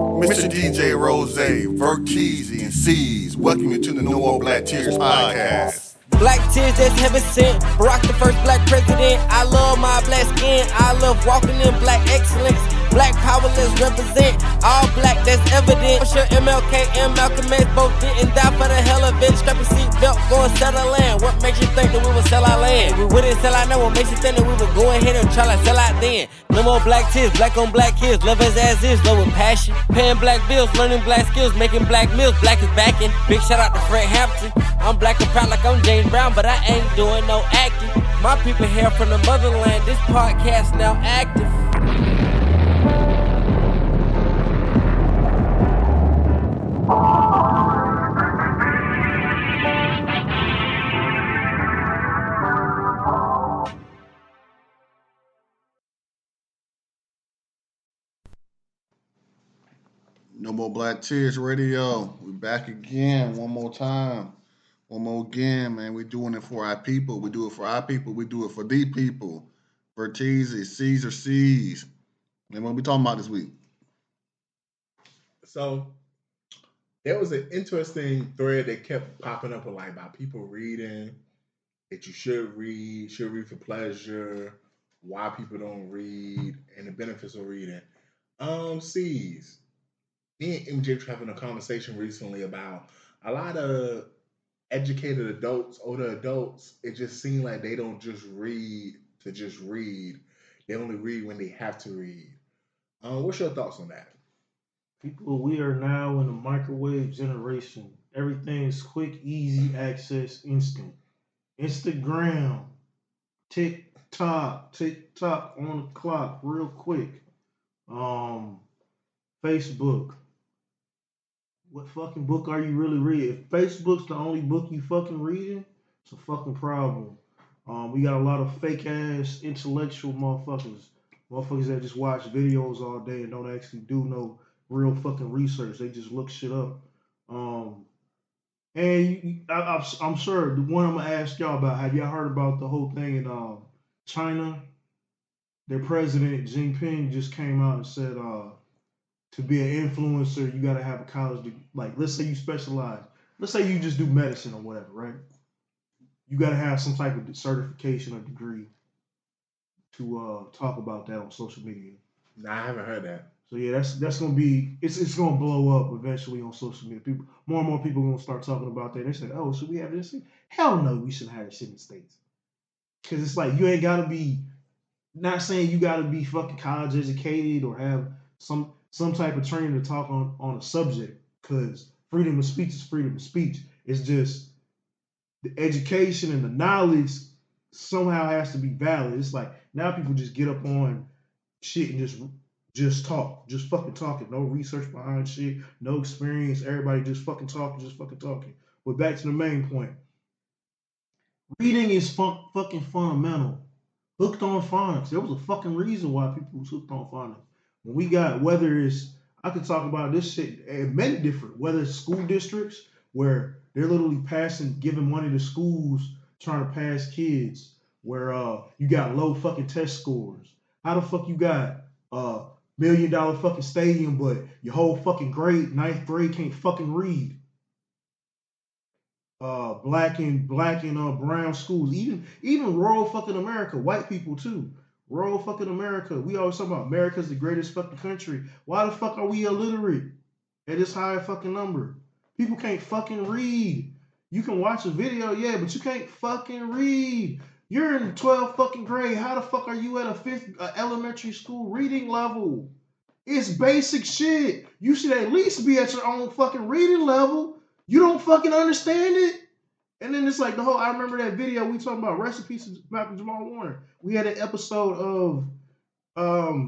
Mr. DJ Rose, Verteezy, and C's. Welcome you to the No More Black Tears podcast. Black tears that's heaven sent. Barack the first black president. I love my black skin. I love walking in black excellence. Black power, let's represent. All black, that's evident. I'm sure MLK and Malcolm X both didn't die for the hell of it. Strap your seatbelt, go and settle land. What makes you think that we would sell our land? We wouldn't sell our land. What makes you think that we would go ahead and try to sell out then? No more black tears, black on black kids. Love us as is, love with passion. Paying black bills, learning black skills, making black meals. Black is backing. Big shout out to Fred Hampton. I'm black and proud like I'm James Brown, but I ain't doing no acting. My people here from the motherland. This podcast now active. No More Black Tears Radio. We back again one more time. One more again, man. We doing it for our people. We do it for our people. We do it for the people. Verteezy, C's or C's. And what we talking about this week? So there was an interesting thread that kept popping up about people reading, that you should read for pleasure, why people don't read, and the benefits of reading. C's. Me and MJ were having a conversation recently about a lot of educated adults, older adults. It just seems like they don't just read to just read. They only read when they have to read. What's your thoughts on that? People, we are now in a microwave generation. Everything is quick, easy access, instant. Instagram, TikTok on the clock, real quick. Facebook. What fucking book are you really reading? If Facebook's the only book you fucking reading, it's a fucking problem. We got a lot of fake ass intellectual motherfuckers that just watch videos all day and don't actually do no real fucking research. They just look shit up. I'm sure the one I'm gonna ask y'all about. Have y'all heard about the whole thing in China? Their president Jinping just came out and said, to be an influencer, you gotta have a college degree. Like, let's say you specialize. Let's say you just do medicine or whatever, right? You gotta have some type of certification or degree to talk about that on social media. Nah, I haven't heard that. So yeah, that's gonna be it's gonna blow up eventually on social media. People, more and more people are gonna start talking about that. They say, oh, should we have this thing? Hell no, we shouldn't have this shit in the States. Cause it's like you ain't gotta be, not saying you gotta be fucking college educated or have some type of training to talk on a subject, because freedom of speech is freedom of speech. It's just the education and the knowledge somehow has to be valid. It's like now people just get up on shit and just talk. Just fucking talking. No research behind shit. No experience. Everybody just fucking talking. But back to the main point. Reading is fucking fundamental. Hooked on phonics. There was a fucking reason why people was hooked on phonics. When we got, whether it's, I could talk about this shit in many different, whether it's school districts where they're literally giving money to schools trying to pass kids, where you got low fucking test scores. How the fuck you got $1 million fucking stadium, but your whole fucking ninth grade can't fucking read? Black and brown schools, even rural fucking America, white people too. Rural fucking America. We always talk about America's the greatest fucking country. Why the fuck are we illiterate at this high fucking number? People can't fucking read. You can watch a video, yeah, but you can't fucking read. You're in 12th fucking grade. How the fuck are you at a 5th elementary school reading level? It's basic shit. You should at least be at your own fucking reading level. You don't fucking understand it? And then it's like I remember that video we talking about, recipes of Malcolm Jamal Warner. We had an episode of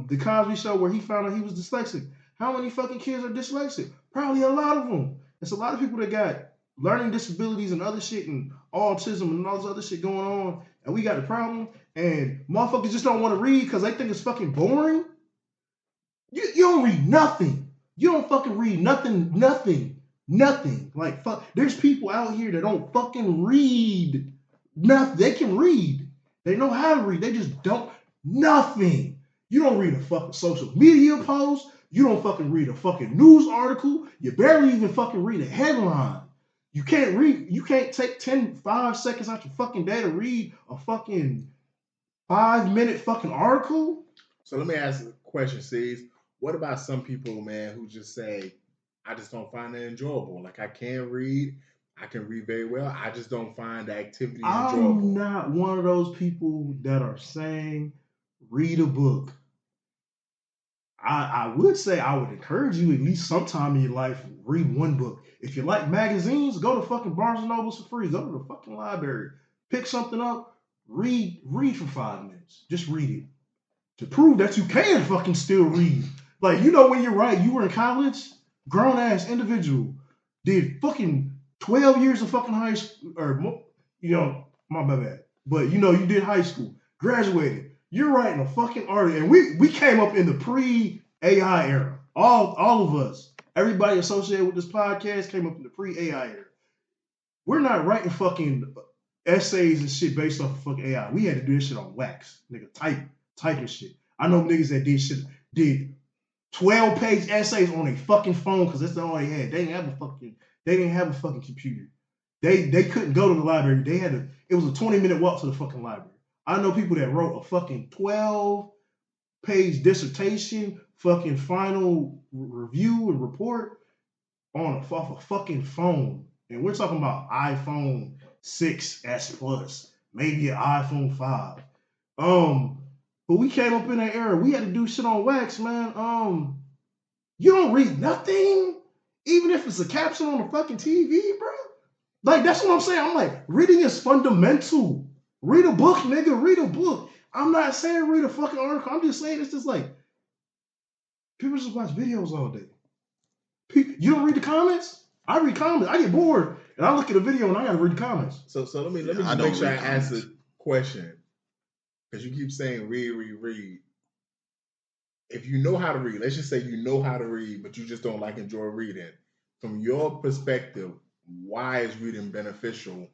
The Cosby Show where he found out he was dyslexic. How many fucking kids are dyslexic? Probably a lot of them. There's a lot of people that got learning disabilities and other shit and autism and all this other shit going on. And we got a problem. And motherfuckers just don't want to read because they think it's fucking boring. You don't read nothing. You don't fucking read nothing. Like, fuck, there's people out here that don't fucking read nothing. They can read. They know how to read. They just don't nothing. You don't read a fucking social media post. You don't fucking read a fucking news article. You barely even fucking read a headline. You can't take 5 seconds out your fucking day to read a fucking 5-minute fucking article. So let me ask a question, C's. What about some people, man, who just say, I just don't find it enjoyable. Like, I can read very well. I just don't find the activity enjoyable. I'm not one of those people that are saying read a book. I would say I would encourage you at least sometime in your life, read one book. If you like magazines, go to fucking Barnes and Noble for free. Go to the fucking library. Pick something up. Read for 5 minutes. Just read it. To prove that you can fucking still read. Like, you know when you're right, you were in college, grown ass individual, did fucking 12 years of fucking high school, or, you know, my bad. But, you know, you did high school, graduated. You're writing a fucking article. And we came up in the pre-AI era. All of us. Everybody associated with this podcast came up in the pre-AI era. We're not writing fucking essays and shit based off of fucking AI. We had to do this shit on wax. Nigga, typing shit. I know niggas that did 12-page essays on a fucking phone because that's all they had. They didn't have a fucking computer. They couldn't go to the library. It was a 20-minute walk to the fucking library. I know people that wrote a fucking 12-page dissertation, fucking final review and report off a fucking phone. And we're talking about iPhone 6S Plus, maybe an iPhone 5. But we came up in that era. We had to do shit on wax, man. You don't read nothing, even if it's a caption on the fucking TV, bro. Like, that's what I'm saying. I'm like, reading is fundamental. Read a book, nigga. Read a book. I'm not saying read a fucking article. I'm just saying it's just like, people just watch videos all day. You don't read the comments? I read comments. I get bored, and I look at a video, and I gotta read the comments. So let me just make sure I answer the question. Because you keep saying read. If you know how to read, let's just say you know how to read, but you just don't enjoy reading. From your perspective, why is reading beneficial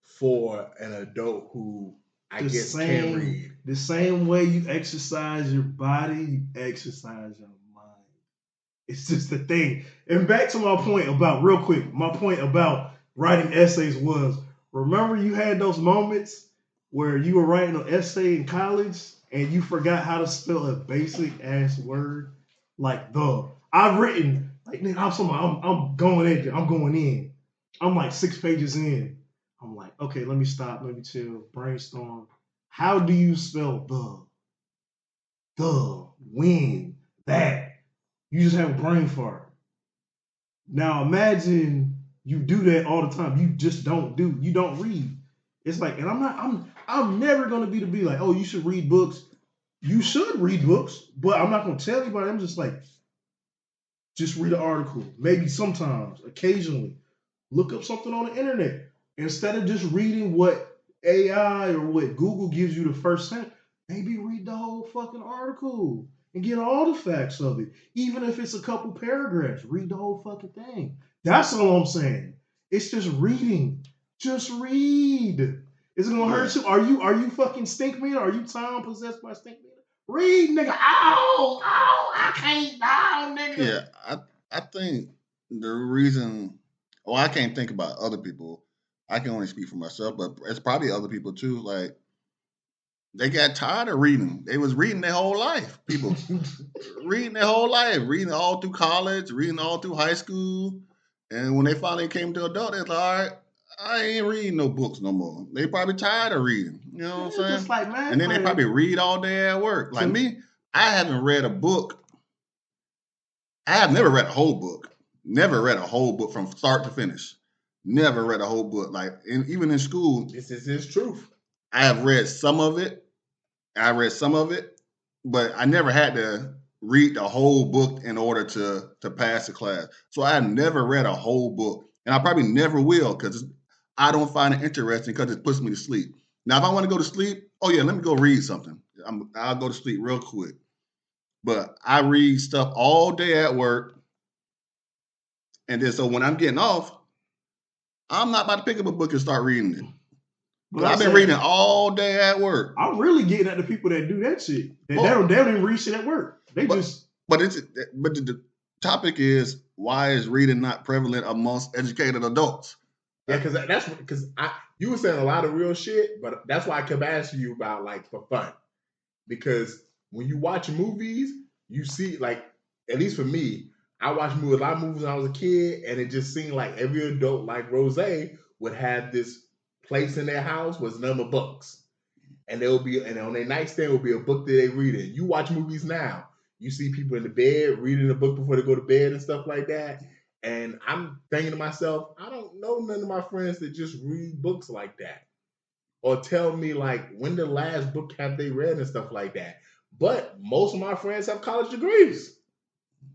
for an adult who can't read? The same way you exercise your body, you exercise your mind. It's just the thing. And back to my point about writing essays was, remember you had those moments where you were writing an essay in college and you forgot how to spell a basic ass word like the. I've written like, nigga, I'm going in. I'm like 6 pages in. I'm like, okay, let me stop, let me chill, brainstorm. How do you spell the, when, that? You just have a brain fart. Now imagine you do that all the time. You don't read. It's like, and I'm never gonna be like, oh, you should read books. You should read books, but I'm not gonna tell anybody. I'm just like, just read an article. Maybe sometimes, occasionally, look up something on the internet. Instead of just reading what AI or what Google gives you the first sentence, maybe read the whole fucking article and get all the facts of it. Even if it's a couple paragraphs, read the whole fucking thing. That's all I'm saying. It's just reading. Just read. Is it gonna hurt you? Are you fucking stink meter? Are you time possessed by stink meter? Read, nigga. Ow, I can't down, nigga. Yeah, I think the reason, I can't think about other people. I can only speak for myself, but it's probably other people too. Like, they got tired of reading. They was reading their whole life. People reading their whole life, reading all through college, reading all through high school. And when they finally came to adult, they're like, all right, I ain't reading no books no more. They probably tired of reading. You know what I'm saying? Just like, man, and then they probably read all day at work. Like me, I haven't read a book. I have never read a whole book. Never read a whole book from start to finish. Never read a whole book. Like, even in school. This is his truth. I have read some of it. But I never had to read the whole book in order to pass the class. So I have never read a whole book. And I probably never will, because I don't find it interesting, because it puts me to sleep. Now, if I want to go to sleep, let me go read something. I'll go to sleep real quick. But I read stuff all day at work. And then so when I'm getting off, I'm not about to pick up a book and start reading it. But I've been reading all day at work. I'm really getting at the people that do that shit. They don't even read shit at work. But the topic is, why is reading not prevalent amongst educated adults? Yeah, because you were saying a lot of real shit, but that's why I kept asking you about like for fun. Because when you watch movies, you see like, at least for me, I watched a lot of movies when I was a kid, and it just seemed like every adult, like Rose, would have this place in their house with number books, and there will be, and on their nightstand will be a book that they read in. You watch movies now, you see people in the bed reading a book before they go to bed and stuff like that. And I'm thinking to myself, I don't know none of my friends that just read books like that, or tell me like when the last book have they read and stuff like that. But most of my friends have college degrees.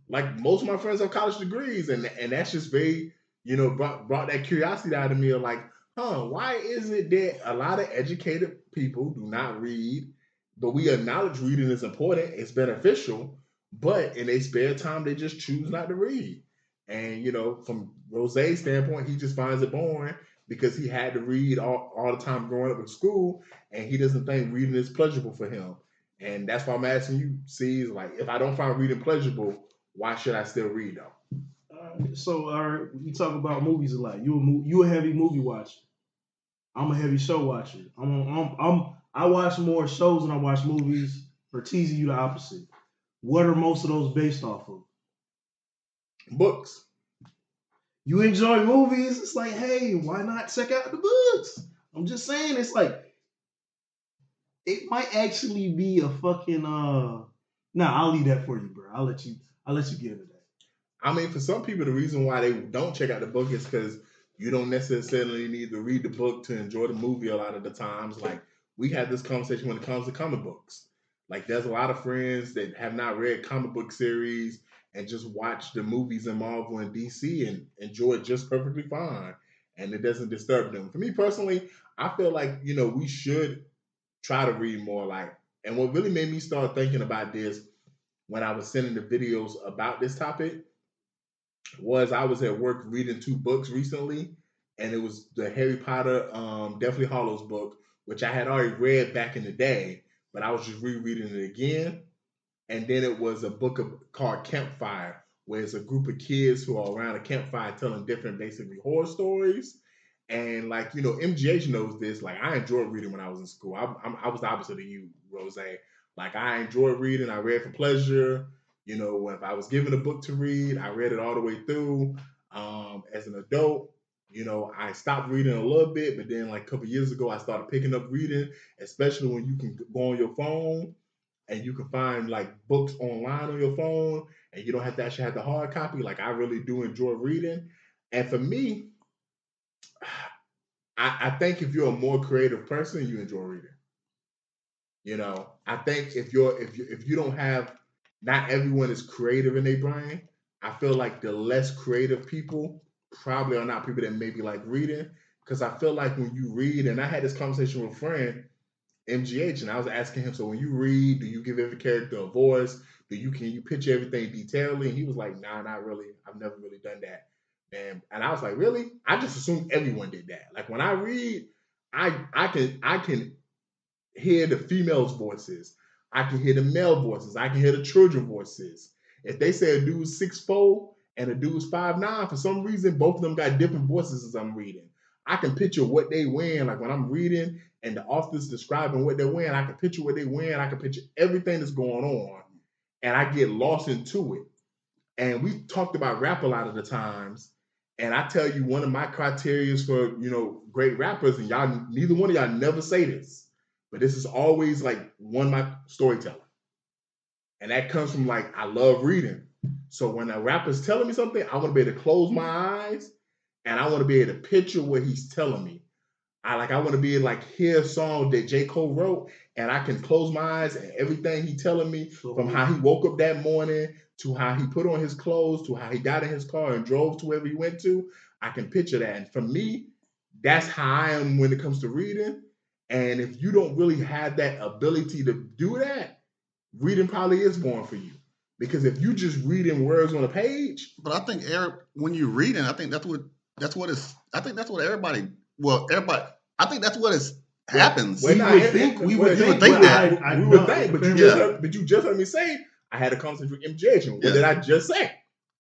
Like most of my friends have college degrees, and that's just very, brought that curiosity out of me of like, why is it that a lot of educated people do not read, but we acknowledge reading is important, it's beneficial, but in their spare time they just choose not to read. And from Rose's standpoint, he just finds it boring because he had to read all the time growing up in school, and he doesn't think reading is pleasurable for him. And that's why I'm asking you, C's, like, if I don't find reading pleasurable, why should I still read though? So, all right, you talk about movies a lot. You a heavy movie watcher. I'm a heavy show watcher. I watch more shows than I watch movies. For teasing you, the opposite. What are most of those based off of? Books. You enjoy movies? It's like, hey, why not check out the books? I'm just saying, it's like, it might actually be a fucking Nah, I'll leave that for you, bro. I'll let you get into that. I mean, for some people, the reason why they don't check out the book is because you don't necessarily need to read the book to enjoy the movie a lot of the times. Like, we had this conversation when it comes to comic books. Like, there's a lot of friends that have not read comic book series and just watch the movies in Marvel and DC and enjoy it just perfectly fine. And it doesn't disturb them. For me personally, I feel like, we should try to read more. Like, and what really made me start thinking about this when I was sending the videos about this topic was I was at work reading 2 books recently, and it was the Harry Potter Deathly Hallows book, which I had already read back in the day, but I was just rereading it again. And then it was a book called Campfire, where it's a group of kids who are around a campfire telling different, basically, horror stories. And like, MGH knows this. Like, I enjoyed reading when I was in school. I was the opposite of you, Rose. Like, I enjoyed reading. I read for pleasure. If I was given a book to read, I read it all the way through. As an adult, I stopped reading a little bit, but then like a couple years ago, I started picking up reading, especially when you can go on your phone and you can find like books online on your phone, and you don't have to actually have the hard copy. Like, I really do enjoy reading. And for me, I think if you're a more creative person, you enjoy reading. I think if you don't have, not everyone is creative in their brain. I feel like the less creative people probably are not people that maybe like reading, because I feel like when you read, and I had this conversation with a friend, MGH, and I was asking him, so when you read, do you give every character a voice? Can you picture everything detailedly? And he was like, nah, not really. I've never really done that. And I was like, really? I just assumed everyone did that. Like, when I read, I can hear the females' voices. I can hear the male voices. I can hear the children voices. If they say a dude's 6'4" and a dude's 5'9", for some reason, both of them got different voices as I'm reading. I can picture what they wearing. Like, when I'm reading and the author's describing what they're wearing, I can picture what they're wearing. I can picture everything that's going on, and I get lost into it. And we talked about rap a lot of the times, and I tell you, one of my criteria for, great rappers, and y'all, neither one of y'all never say this, but this is always like one of my storytelling. And that comes from like, I love reading. So when a rapper's telling me something, I want to be able to close my eyes, and I want to be able to picture what he's telling me. I want to be able to like hear a song that J. Cole wrote, and I can close my eyes, and everything he's telling me, from how he woke up that morning to how he put on his clothes to how he got in his car and drove to wherever he went to, I can picture that. And for me, that's how I am when it comes to reading. And if you don't really have that ability to do that, reading probably is boring for you. Because if you just reading words on a page. But I think when you're reading, I think that's what everybody. I think that's what happens. We would think, but you just heard me say, I had a conversation with MJH. What did I just say?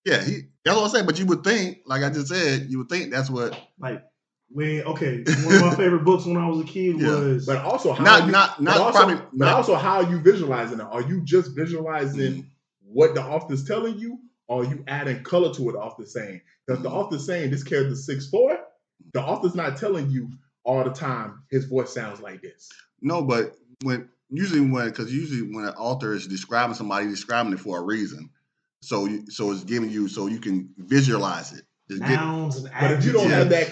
Yeah, that's what I said. But you would think, like I just said, you would think that's what. Like one of my favorite books when I was a kid was. But also also how are you visualizing it? Are you just visualizing what the author's telling you, or are you adding color to what the author's saying? Because the author's saying this character's 6'4", the author's not telling you all the time his voice sounds like this. No, but usually when an author is describing somebody, he's describing it for a reason. So it's giving you so you can visualize it. Nouns and but if you don't have that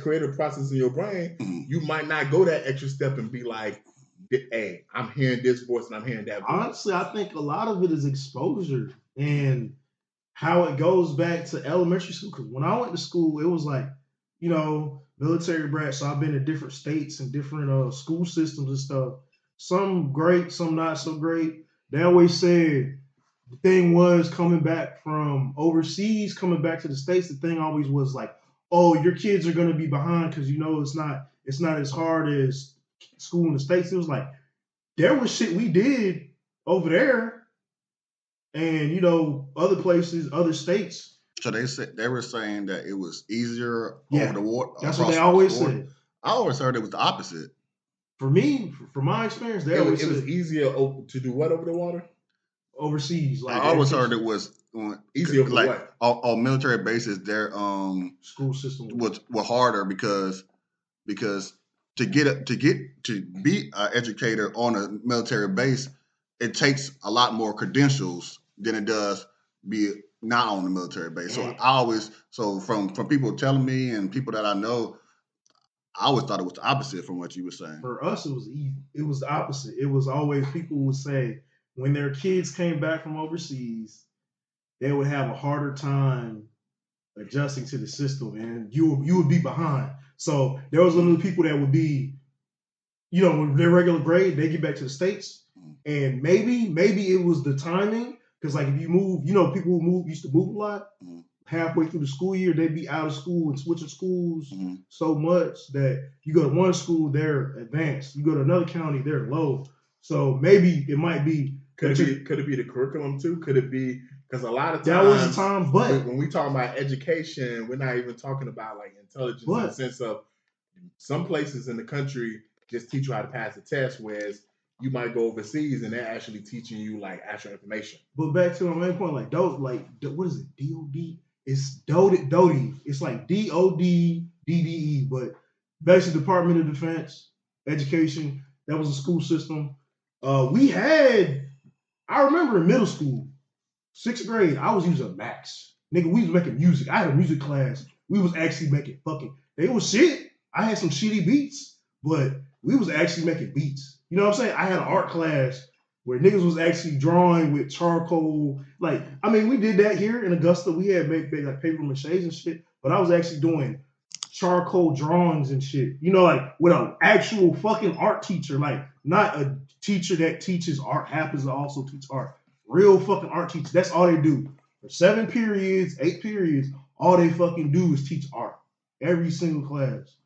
creative process in your brain, you might not go that extra step and be like, hey, I'm hearing this voice and I'm hearing that voice. Honestly, I think a lot of it is exposure and how it goes back to elementary school. Because when I went to school, it was like, military brat. So I've been to different states and different school systems and stuff. Some great, some not so great. They always said the thing was coming back from overseas, coming back to the States, the thing always was like, oh, your kids are going to be behind because, it's not as hard as school in the States. It was like, there was shit we did over there and, other places, other states. So they were saying that it was easier over the water. That's what they always said. I always heard it was the opposite. For me, from my experience, it was easier to do what over the water? Overseas. I always heard it was easier for what? On military bases, their school system was harder because to be an educator on a military base, it takes a lot more credentials than it does be not on the military base. So from people telling me and people that I know, I always thought it was the opposite from what you were saying. For us, it was easy. It was the opposite. It was always people would say when their kids came back from overseas, they would have a harder time adjusting to the system, and you would be behind. So there was little people that would be, with their regular grade, they get back to the States, and maybe it was the timing, because like if you move, people who used to move a lot. Halfway through the school year, they'd be out of school and switching schools so much that you go to one school, they're advanced. You go to another county, they're low. So maybe it might be. Could it be the curriculum too? Could it be because a lot of times that was the time? But when we talk about education, we're not even talking about like intelligence in the sense of some places in the country just teach you how to pass a test, whereas you might go overseas and they're actually teaching you like actual information. But back to my main point, what is it? DOD. It's DODE. It's like DODDDE, but basically Department of Defense, Education. That was a school system. I remember in middle school, 6th grade, I was using Max. Nigga, we was making music. I had a music class. We was actually making it was shit. I had some shitty beats, but we was actually making beats. You know what I'm saying? I had an art class where niggas was actually drawing with charcoal. We did that here in Augusta. We had make like paper maches and shit, but I was actually doing charcoal drawings and shit. With an actual fucking art teacher, not a teacher that teaches art, happens to also teach art. Real fucking art teacher. That's all they do. For 7 periods, 8 periods, all they fucking do is teach art. Every single class.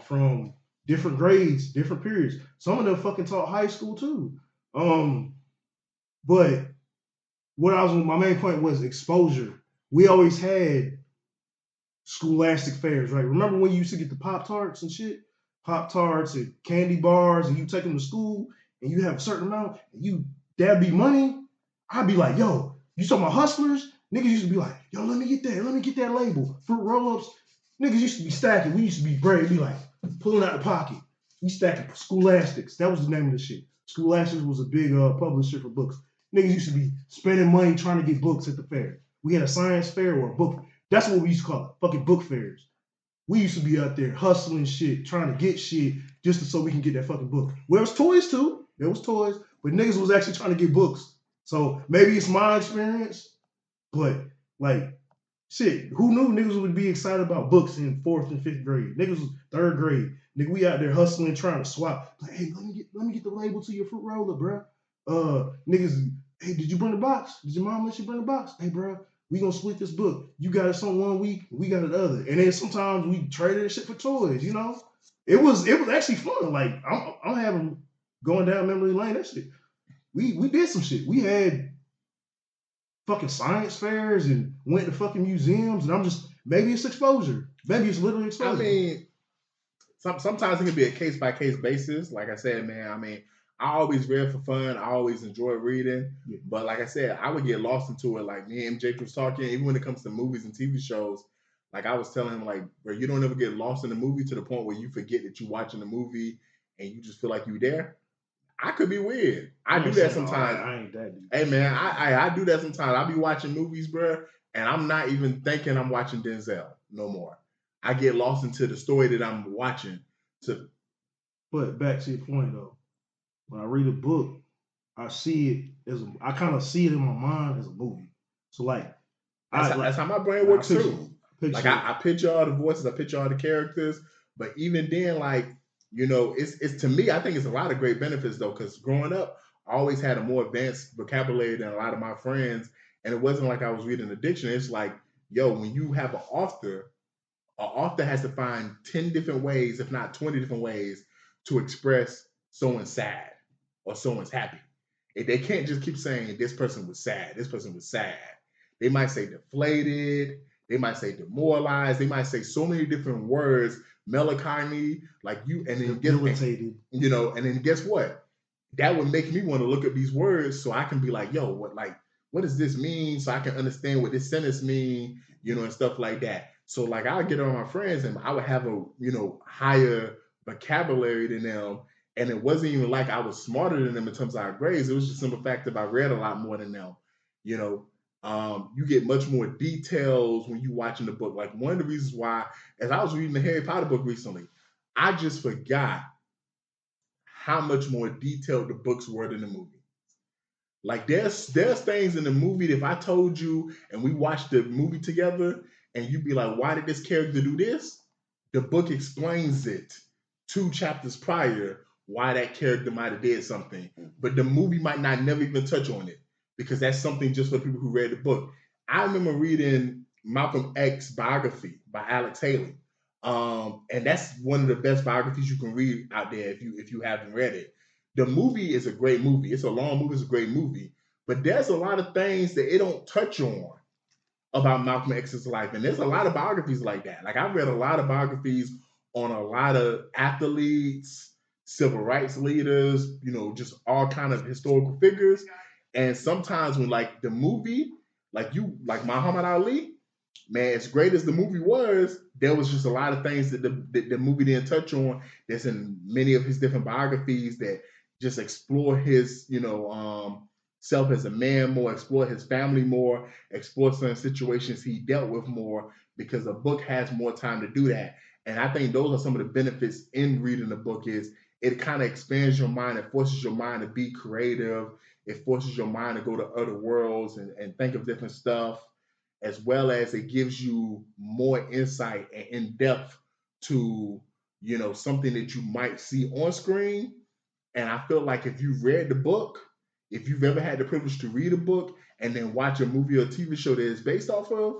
From different grades, different periods. Some of them fucking taught high school too. But my main point was exposure. We always had scholastic fairs, right? Remember when you used to get the Pop-Tarts and shit? Pop-Tarts and candy bars, and you take them to school, and you have a certain amount, and that'd be money. I'd be like, yo, you talking about hustlers? Niggas used to be like, yo, let me get that label. Fruit roll-ups. Niggas used to be stacking. We used to be brave, be like, pulling out the pocket. We stacking Scholastics. That was the name of the shit. Scholastics was a big publisher for books. Niggas used to be spending money trying to get books at the fair. We had a science fair or a book. That's what we used to call it, fucking book fairs. We used to be out there hustling shit, trying to get shit just so we can get that fucking book. Well, there was toys too. There was toys, but niggas was actually trying to get books. So maybe it's my experience, but shit, who knew niggas would be excited about books in 4th and 5th grade? Niggas was 3rd grade. Nigga, we out there hustling, trying to swap. Like, hey, let me get the label to your fruit roller, bro. Niggas, hey, did you bring the box? Did your mom let you bring the box? Hey, bro, we gonna split this book. You got it some one week, we got it the other. And then sometimes we traded this shit for toys, It was actually fun. I'm having going down memory lane. That shit. we did some shit. We had fucking science fairs and went to fucking museums, and I'm just maybe it's exposure. Maybe it's literally exposure. I mean, sometimes it can be a case by case basis. Like I said, man, I mean, I always read for fun. I always enjoy reading. Yeah. But like I said, I would get lost into it. Like me and Jake was talking, even when it comes to movies and TV shows. Like I was telling him, like, bro, you don't ever get lost in the movie to the point where you forget that you're watching the movie and you just feel like you're there. I could be weird. I do that sometimes. I ain't that dude. Hey man, I do that sometimes. I be watching movies, bro, and I'm not even thinking I'm watching Denzel no more. I get lost into the story that I'm watching. But back to your point though, when I read a book, I see it as I kind of see it in my mind as a movie. So like, that's how my brain works too. Picture. Like I picture all the voices, I picture all the characters, but even then, like, you know, it's to me, I think it's a lot of great benefits though, because growing up, I always had a more advanced vocabulary than a lot of my friends, and it wasn't like I was reading a dictionary. It's like, yo, when you have an author has to find 10 different ways, if not 20 different ways, to express someone's sad or someone's happy. If they can't just keep saying this person was sad, this person was sad. They might say deflated, they might say demoralized, they might say so many different words, melancholy, like you, and then debilitated. You know, and then guess what? That would make me want to look at these words so I can be like, yo, what does this mean? So I can understand what this sentence mean, you know, and stuff like that. So like I would get on my friends and I would have a, you know, higher vocabulary than them. And it wasn't even like I was smarter than them in terms of our grades. It was just the simple fact that I read a lot more than them. You know, you get much more details when you watching the book. Like one of the reasons why, as I was reading the Harry Potter book recently, I just forgot how much more detailed the books were than the movie. Like there's things in the movie that if I told you and we watched the movie together and you'd be like, why did this character do this? The book explains it 2 chapters prior why that character might have did something. But the movie might not never even touch on it because that's something just for people who read the book. I remember reading Malcolm X biography by Alex Haley. And that's one of the best biographies you can read out there if you haven't read it. The movie is a great movie. It's a long movie. It's a great movie. But there's a lot of things that it don't touch on about Malcolm X's life. And there's a lot of biographies like that. Like I've read a lot of biographies on a lot of athletes, civil rights leaders, you know, just all kind of historical figures. And sometimes when like the movie, like Muhammad Ali, man, as great as the movie was, there was just a lot of things that the movie didn't touch on that's in many of his different biographies that just explore his, you know, self as a man more, explore his family more, explore certain situations he dealt with more, because a book has more time to do that. And I think those are some of the benefits in reading the book is it kind of expands your mind. It forces your mind to be creative. It forces your mind to go to other worlds and think of different stuff, as well as it gives you more insight and in-depth to, you know, something that you might see on screen. And I feel like if you've read the book, if you've ever had the privilege to read a book and then watch a movie or TV show that it's based off of,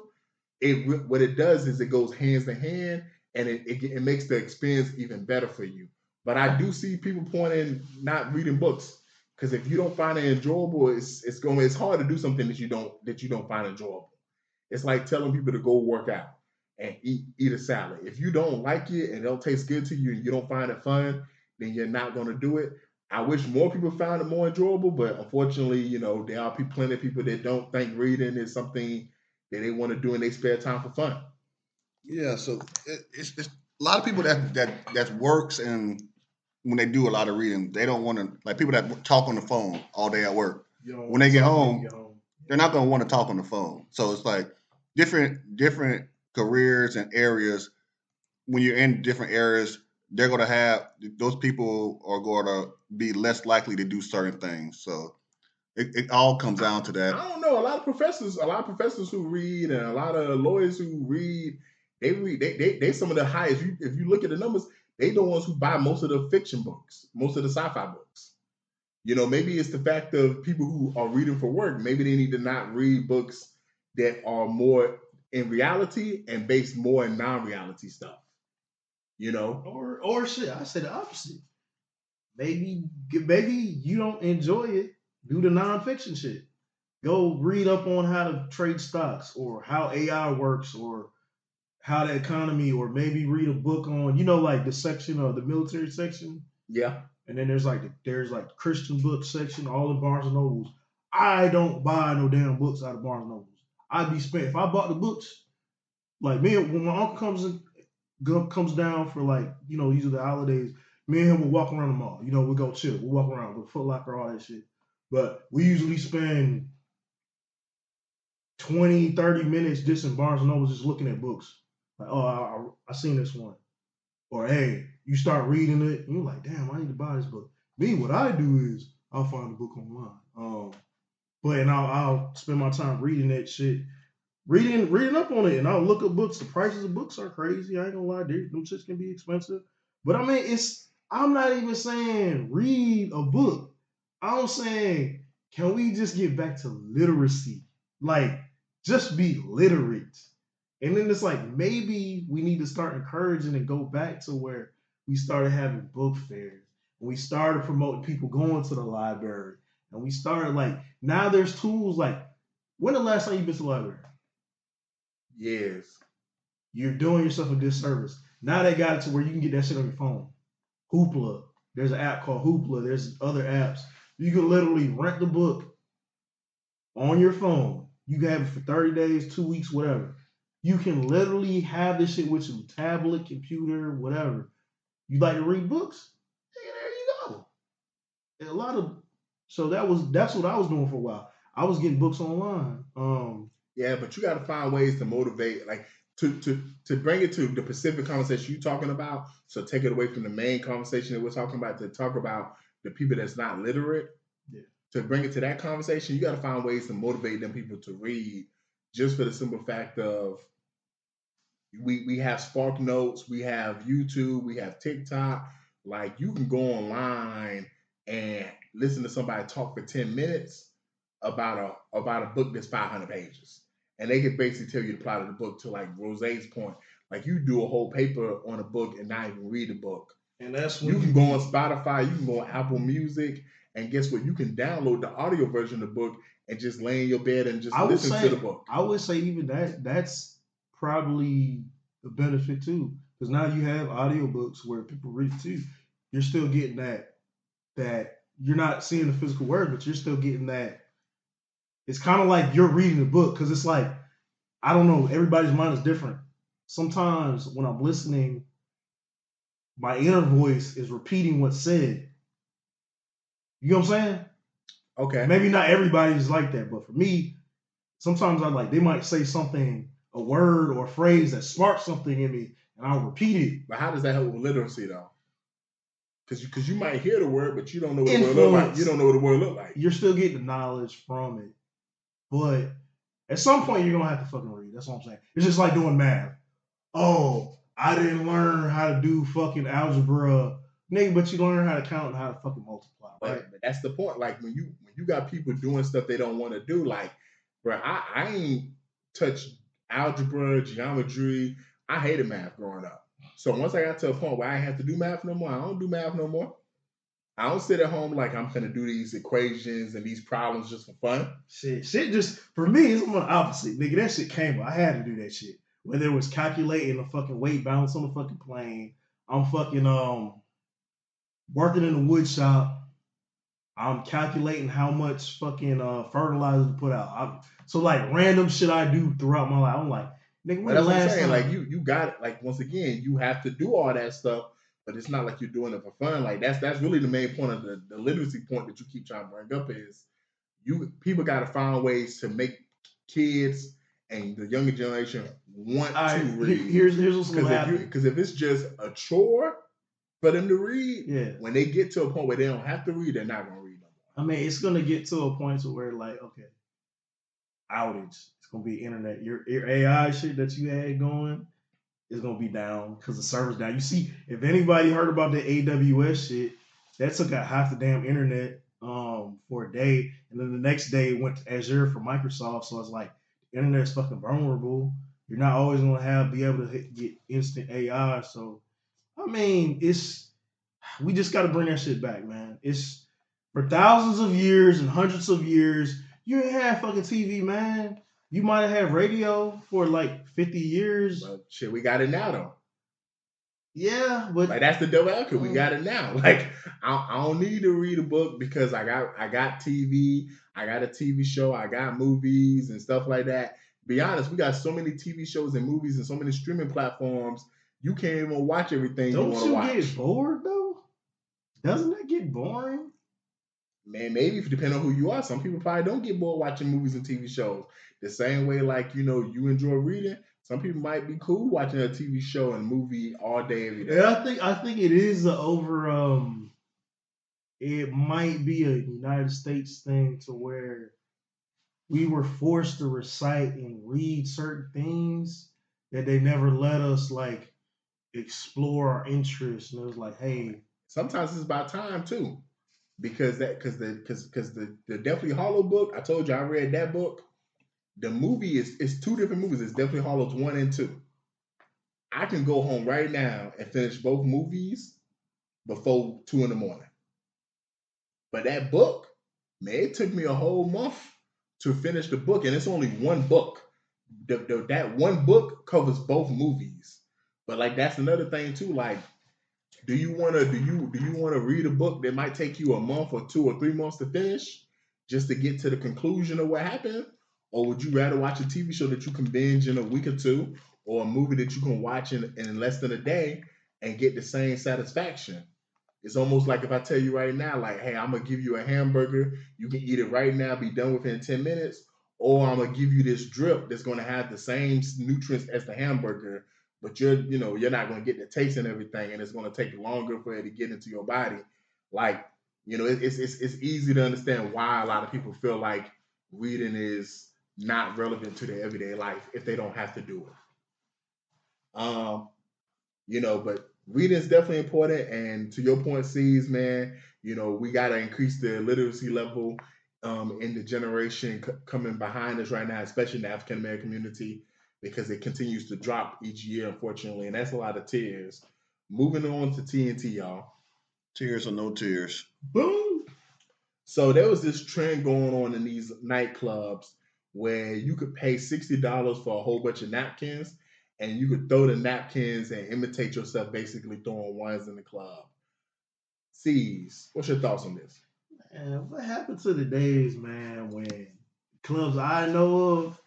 what it does is it goes hands in hand and it makes the experience even better for you. But I do see people pointing not reading books because if you don't find it enjoyable, it's hard to do something that you don't find enjoyable. It's like telling people to go work out and eat a salad. If you don't like it and it don't taste good to you and you don't find it fun, then you're not going to do it. I wish more people found it more enjoyable, but unfortunately, you know, there are plenty of people that don't think reading is something that they want to do in their spare time for fun. Yeah, so it's a lot of people that works, and when they do a lot of reading, they don't want to, like people that talk on the phone all day at work. When they get home, they're not going to want to talk on the phone. So it's like different careers and areas. When you're in different areas, they're going to have, those people are going to be less likely to do certain things. So it all comes down to that. I don't know. A lot of professors who read and a lot of lawyers who read, they some of the highest. If you look at the numbers, they the ones who buy most of the fiction books, most of the sci-fi books. You know, maybe it's the fact of people who are reading for work. Maybe they need to not read books that are more in reality and based more in non-reality stuff. You know, or shit. I said the opposite. Maybe you don't enjoy it. Do the nonfiction shit. Go read up on how to trade stocks or how AI works or how the economy, or maybe read a book on, like the section of the military section. Yeah. And then there's like Christian book section, all in Barnes and Nobles. I don't buy no damn books out of Barnes and Nobles. I'd be spent if I bought the books. Like me, when my uncle comes down for these are the holidays. Me and him will walk around the mall. We go chill. We'll walk around with Foot Locker, all that shit. But we usually spend 20, 30 minutes just in Barnes and Noble just looking at books. Like, oh, I seen this one. Or, hey, you start reading it, and you're like, damn, I need to buy this book. Me, what I do is I'll find the book online. And I'll spend my time reading that shit, reading up on it, and I'll look up books. The prices of books are crazy. I ain't gonna lie, them shits can be expensive. But I mean, I'm not even saying read a book. I'm saying, can we just get back to literacy? Like, just be literate. And then it's like, maybe we need to start encouraging and go back to where we started having book fairs. And we started promoting people going to the library. And we started now there's tools like, when the last time you've been to the library? Yes. You're doing yourself a disservice. Now they got it to where you can get that shit on your phone. Hoopla. There's an app called Hoopla. There's other apps. You can literally rent the book on your phone. You can have it for 30 days, 2 weeks, whatever. You can literally have this shit with you, tablet, computer, whatever. You like to read books? Hey, there you go. And so that's what I was doing for a while. I was getting books online. Yeah, but you got to find ways to motivate, to bring it to the specific conversation you're talking about. So take it away from the main conversation that we're talking about to talk about the people that's not literate. Yeah. To bring it to that conversation, you got to find ways to motivate them people to read, just for the simple fact of we have Spark Notes, we have YouTube, we have TikTok. Like, you can go online and listen to somebody talk for 10 minutes about a book that's 500 pages. And they can basically tell you the plot of the book, to like Rose's point. Like, you do a whole paper on a book and not even read the book. And that's when you can go on Spotify, you can go on Apple Music, and guess what? You can download the audio version of the book and just lay in your bed and just listen to the book. I would say even that's probably a benefit too, because now you have audiobooks where people read it too. You're still getting that you're not seeing the physical word, but you're still getting that. It's kind of like you're reading the book, because it's like, I don't know, everybody's mind is different. Sometimes when I'm listening, my inner voice is repeating what's said. You know what I'm saying? Okay. Maybe not everybody's like that, but for me, sometimes they might say something, a word or a phrase that sparks something in me, and I'll repeat it. But how does that help with literacy, though? Because you might hear the word, but you don't know what the word look like. You don't know what the word look like. You're still getting the knowledge from it, but at some point you're gonna have to fucking read. That's what I'm saying. It's just like doing math. Oh, I didn't learn how to do fucking algebra, nigga, but you learn how to count and how to fucking multiply, right? But that's the point. Like, when you got people doing stuff they don't want to do, like, bro, I ain't touched algebra, geometry. I hated math growing up. So once I got to a point where I didn't have to do math no more, I don't do math no more. I don't sit at home like I'm gonna do these equations and these problems just for fun. Shit just, for me, it's the opposite. Nigga, that shit came, I had to do that shit. Whether it was calculating the fucking weight balance on the fucking plane, I'm fucking working in the wood shop, I'm calculating how much fucking fertilizer to put out. So like random shit I do throughout my life. I'm like, nigga, when the last time? Like, you got it. Like, once again, you have to do all that stuff, but it's not like you're doing it for fun. Like, that's really the main point of the literacy point that you keep trying to bring up is people got to find ways to make kids and the younger generation want to read. Here's what's going to happen. Because if it's just a chore for them to read, yeah, when they get to a point where they don't have to read, they're not going to read no more. I mean, it's going to get to a point to where, like, okay, outage. It's going to be internet. Your AI shit that you had going is going to be down because the server's down. You see, if anybody heard about the AWS shit, that took out half the damn internet for a day. And then the next day it went to Azure for Microsoft. So it's like, the internet's fucking vulnerable. You're not always going to be able to get instant AI. So, I mean, we just got to bring that shit back, man. For thousands of years and hundreds of years, you ain't had fucking TV, man. You might have had radio for like 50 years. But shit, we got it now though. Yeah, but Like that's the double outcome. We got it now. Like I don't need to read a book because I got TV, I got a TV show, I got movies and stuff like that. Be honest, we got so many TV shows and movies and so many streaming platforms. You can't even watch everything you want to watch. Don't you get bored though? Doesn't that get boring? Man, maybe depending on who you are. Some people probably don't get bored watching movies and TV shows. The same way, like, you know, you enjoy reading. Some people might be cool watching a TV show and movie all day, every day. And I think it is it might be a United States thing to where we were forced to recite and read certain things that they never let us like explore our interests. And it was like, hey, sometimes it's about time too. Because the Deathly Hollow book, I told you I read that book. The movie is two different movies. It's Deathly Hollows 1 and 2. I can go home right now and finish both movies before 2 in the morning. But that book, man, it took me a whole month to finish the book, and it's only one book. That one book covers both movies. But like that's another thing too. Like, do you want to read a book that might take you a month or 2 or 3 months to finish just to get to the conclusion of what happened? Or would you rather watch a TV show that you can binge in a week or two, or a movie that you can watch in less than a day and get the same satisfaction? It's almost like if I tell you right now, like, hey, I'm going to give you a hamburger. You can eat it right now, be done within 10 minutes. Or I'm going to give you this drip that's going to have the same nutrients as the hamburger, but you're not going to get the taste and everything, and it's going to take longer for it to get into your body. Like, it's easy to understand why a lot of people feel like reading is not relevant to their everyday life if they don't have to do it. But reading is definitely important. And to your point, C's, man, we got to increase the literacy level in the generation coming behind us right now, especially in the African American community, because it continues to drop each year, unfortunately. And that's a lot of tears. Moving on to TNT, y'all. Tears or no tears. Boom. So there was this trend going on in these nightclubs where you could pay $60 for a whole bunch of napkins, and you could throw the napkins and imitate yourself basically throwing ones in the club. C's, what's your thoughts on this? Man, what happened to the days, man, when clubs I know of,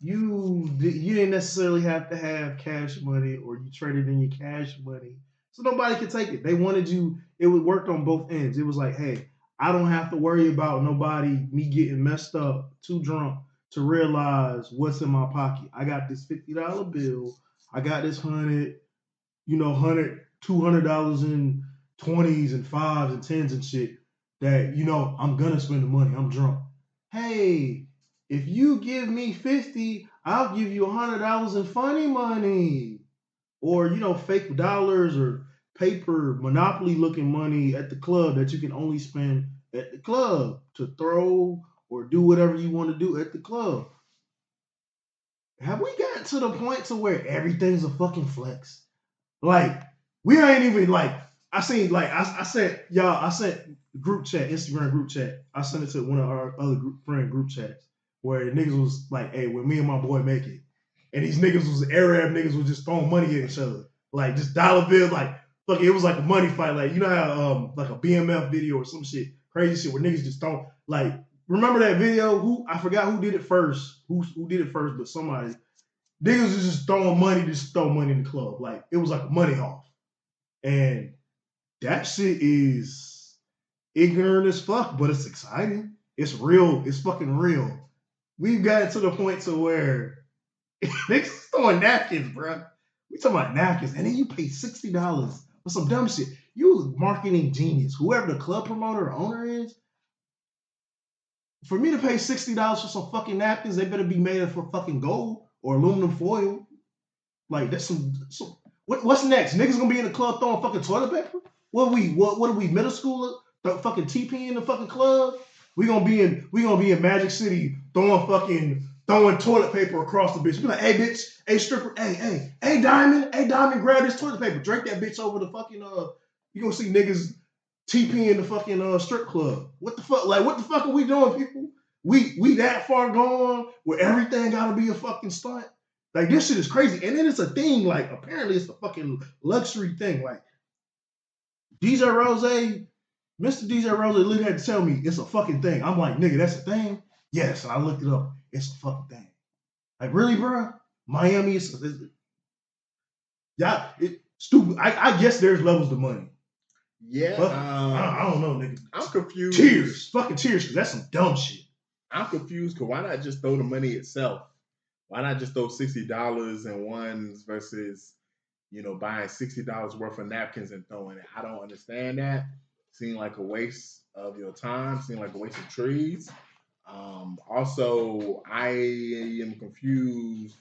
you didn't necessarily have to have cash money, or you traded in your cash money, so nobody could take it. They wanted you. It worked on both ends. It was like, hey, I don't have to worry about me getting messed up, too drunk to realize what's in my pocket. I got this $50 bill. I got this $100, $200 in 20s and 5s and 10s and shit that, I'm going to spend the money. I'm drunk. Hey, if you give me 50, I'll give you $100 in funny money. Or, fake dollars or paper Monopoly looking money at the club that you can only spend at the club to throw or do whatever you want to do at the club. Have we gotten to the point to where everything's a fucking flex? Like, we ain't even like, I sent group chat, Instagram group chat. I sent it to one of our other friend group chats where the niggas was like, hey, when me and my boy make it. And these niggas was Arab niggas was just throwing money at each other. Like just dollar bills, like look, it was like a money fight. Like, you know how like a BMF video or some shit, crazy shit where niggas just don't like, remember that video? I forgot who did it first. Who did it first, but somebody. Niggas was just throwing money, just throw money in the club. Like it was like a money off. And that shit is ignorant as fuck, but it's exciting. It's real. It's fucking real. We've gotten to the point to where niggas throwing napkins, bro. We talking about napkins, and then you pay $60 for some dumb shit. You a marketing genius. Whoever the club promoter or owner is, for me to pay $60 for some fucking napkins, they better be made of for fucking gold or aluminum foil. Like that's some what's next? Niggas gonna be in the club throwing fucking toilet paper? What are we, middle school? Fucking TP in the fucking club? We gonna be in Magic City throwing toilet paper across the bitch. Be like, hey bitch, hey stripper, hey diamond, grab this toilet paper, drink that bitch over the fucking you gonna see niggas TP in the fucking strip club. What the fuck? Like, what the fuck are we doing, people? We that far gone where everything gotta be a fucking stunt? Like, this shit is crazy. And then it's a thing, like, apparently it's a fucking luxury thing. Like, DJ Rose, Mr. DJ Rose literally had to tell me it's a fucking thing. I'm like, nigga, that's a thing? Yes. And I looked it up. It's a fucking thing. Like, really, bro? Miami is yeah, stupid. I guess there's levels to money. Yeah. But I don't know, nigga. I'm confused. Tears. Fucking tears, because that's some dumb shit. I'm confused because why not just throw the money itself? Why not just throw $60 in ones versus, buying $60 worth of napkins and throwing it? I don't understand that. Seemed like a waste of your time. Seemed like a waste of trees. Also, I am confused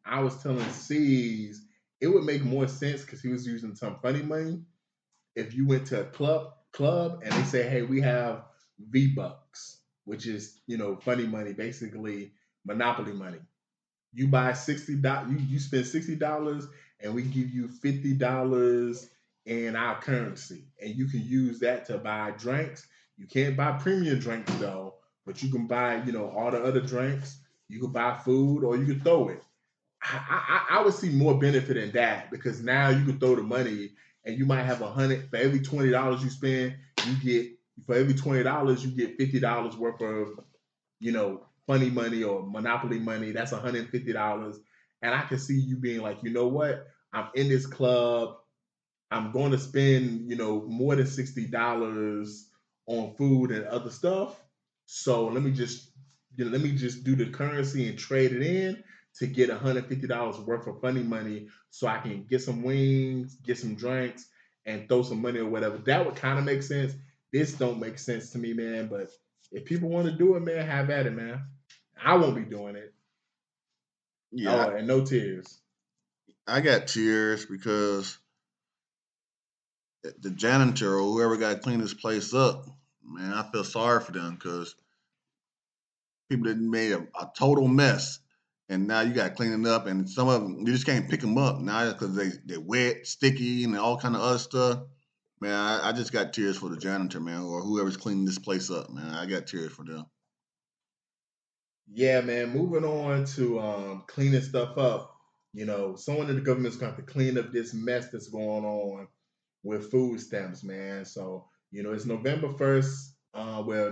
I was telling C's, it would make more sense because he was using some funny money. If you went to a club and they say, hey, we have V-Bucks, which is, funny money, basically Monopoly money. You buy $60, you spend $60 and we give you $50 in our currency. And you can use that to buy drinks. You can't buy premium drinks though, but you can buy, all the other drinks. You could buy food or you could throw it. I would see more benefit in that because now you could throw the money and you might have $100 for every $20 you spend. For every $20 you get $50 worth of funny money or Monopoly money. That's $150, and I can see you being like, you know what? I'm in this club. I'm going to spend more than $60 on food and other stuff. So let me just do the currency and trade it in to get $150 worth of funny money so I can get some wings, get some drinks, and throw some money or whatever. That would kind of make sense. This don't make sense to me, man. But if people want to do it, man, have at it, man. I won't be doing it. Yeah. And no tears. I got tears because the janitor or whoever got to clean this place up, man, I feel sorry for them because people that made a total mess. And now you got to clean it up, and some of them you just can't pick them up now because they're wet, sticky, and all kind of other stuff. Man, I just got tears for the janitor, man, or whoever's cleaning this place up, man. I got tears for them. Yeah, man. Moving on to cleaning stuff up. Someone in the government's going to have to clean up this mess that's going on with food stamps, man. So it's November 1st.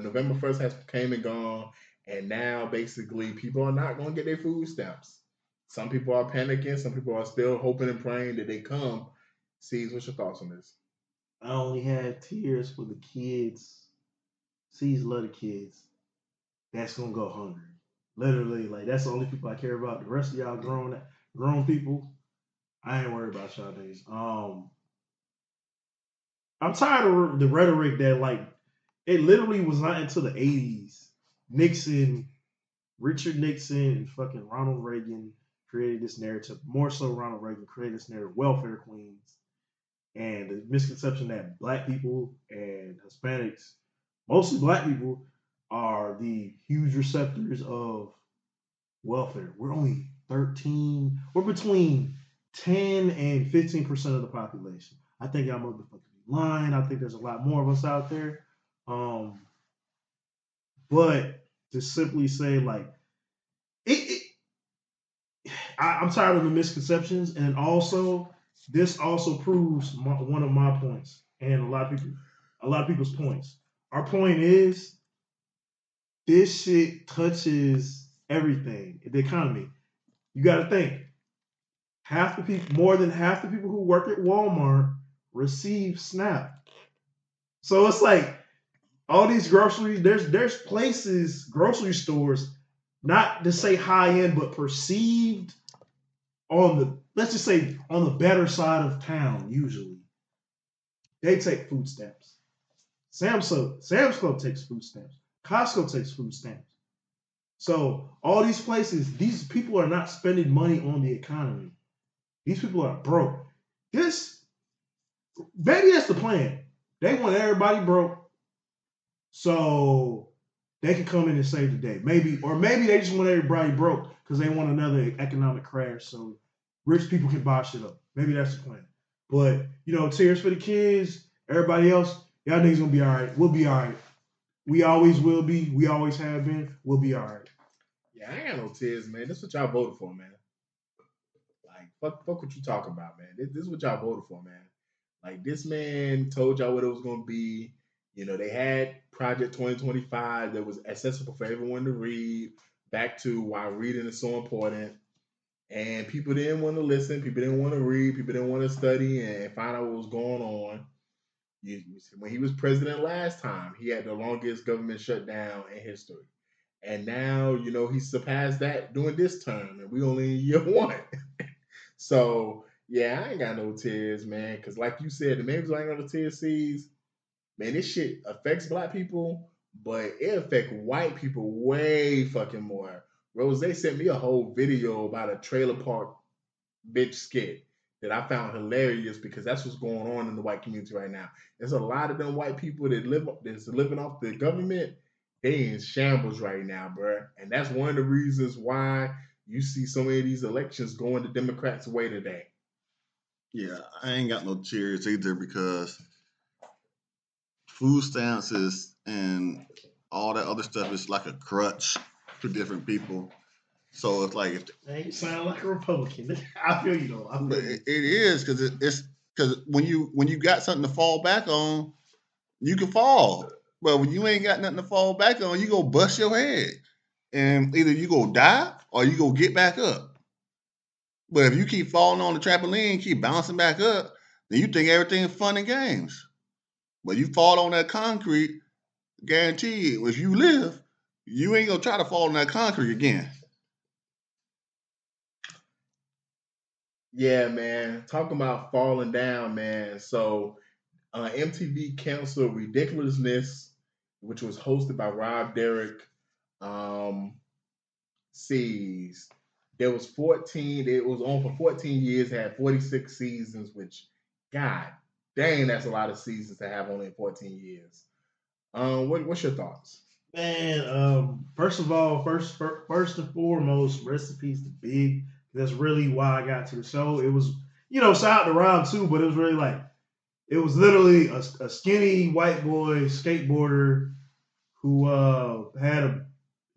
November 1st has came and gone. And now, basically, people are not going to get their food stamps. Some people are panicking. Some people are still hoping and praying that they come. C's, what's your thoughts on this? I only had tears for the kids. C's love the kids. That's going to go hungry. Literally, like, that's the only people I care about. The rest of y'all grown people, I ain't worried about y'all days. I'm tired of the rhetoric that, like, it literally was not until the 80s. Richard Nixon and fucking Ronald Reagan created this narrative. More so, Ronald Reagan created this narrative, welfare queens, and the misconception that black people and Hispanics, mostly black people, are the huge receptors of welfare. We're only 13. We're between 10 and 15% of the population. I think y'all motherfuckers be lying. I think there's a lot more of us out there. But to simply say, like, I'm tired of the misconceptions, and also this also proves one of my points and a lot of people's points. Our point is this shit touches everything, the economy. You got to think, more than half the people who work at Walmart receive SNAP. So it's like, all these groceries, there's places, grocery stores, not to say high end, but perceived let's just say on the better side of town, usually. They take food stamps. Sam's Club takes food stamps. Costco takes food stamps. So all these places, these people are not spending money on the economy. These people are broke. Maybe that's the plan. They want everybody broke, so they can come in and save the day. Maybe they just want everybody broke because they want another economic crash so rich people can buy shit up. Maybe that's the plan. But, tears for the kids, Everybody else, y'all niggas gonna be all right. We'll be all right. We always will be. We always have been. We'll be all right. Yeah, I ain't got no tears, man. This is what y'all voted for, man. Like, fuck what you talking about, man. This is what y'all voted for, man. Like, this man told y'all what it was gonna be. You know, they had Project 2025 that was accessible for everyone to read. Back to why reading is so important. And people didn't want to listen. People didn't want to read. People didn't want to study and find out what was going on. When he was president last time, he had the longest government shutdown in history. And now, you know, he surpassed that during this term, and we only in year one. So, yeah, I ain't got no tears, man. Because, like you said, the niggas ain't got no tears seas. Man, this shit affects black people, but it affects white people way fucking more. Rose sent me a whole video about a trailer park bitch skit that I found hilarious because that's what's going on in the white community right now. There's a lot of them white people that's living off the government. They in shambles right now, bruh. And that's one of the reasons why you see so many of these elections going the Democrats' way today. Yeah, I ain't got no tears either because food stamps and all that other stuff is like a crutch to different people. So it's like, Hey, you sound like a Republican. I feel you though. but it is because it's because when you got something to fall back on, you can fall. But when you ain't got nothing to fall back on, you go bust your head, and either you go die or you go get back up. But if you keep falling on the trampoline, keep bouncing back up, then you think everything's fun and games. But you fall on that concrete, guarantee you, if you live, you ain't gonna try to fall on that concrete again. Yeah, man. Talking about falling down, man. So MTV canceled Ridiclousness, which was hosted by Rob Derrick. Sees there was 14. It was on for 14 years. Had 46 seasons, which, God dang, that's a lot of seasons to have only in 14 years. What's your thoughts? Man, first of all, first and foremost, recipes to Big. That's really why I got to the show. It was, shout out to Rob too, but it was really like it was literally a skinny white boy skateboarder who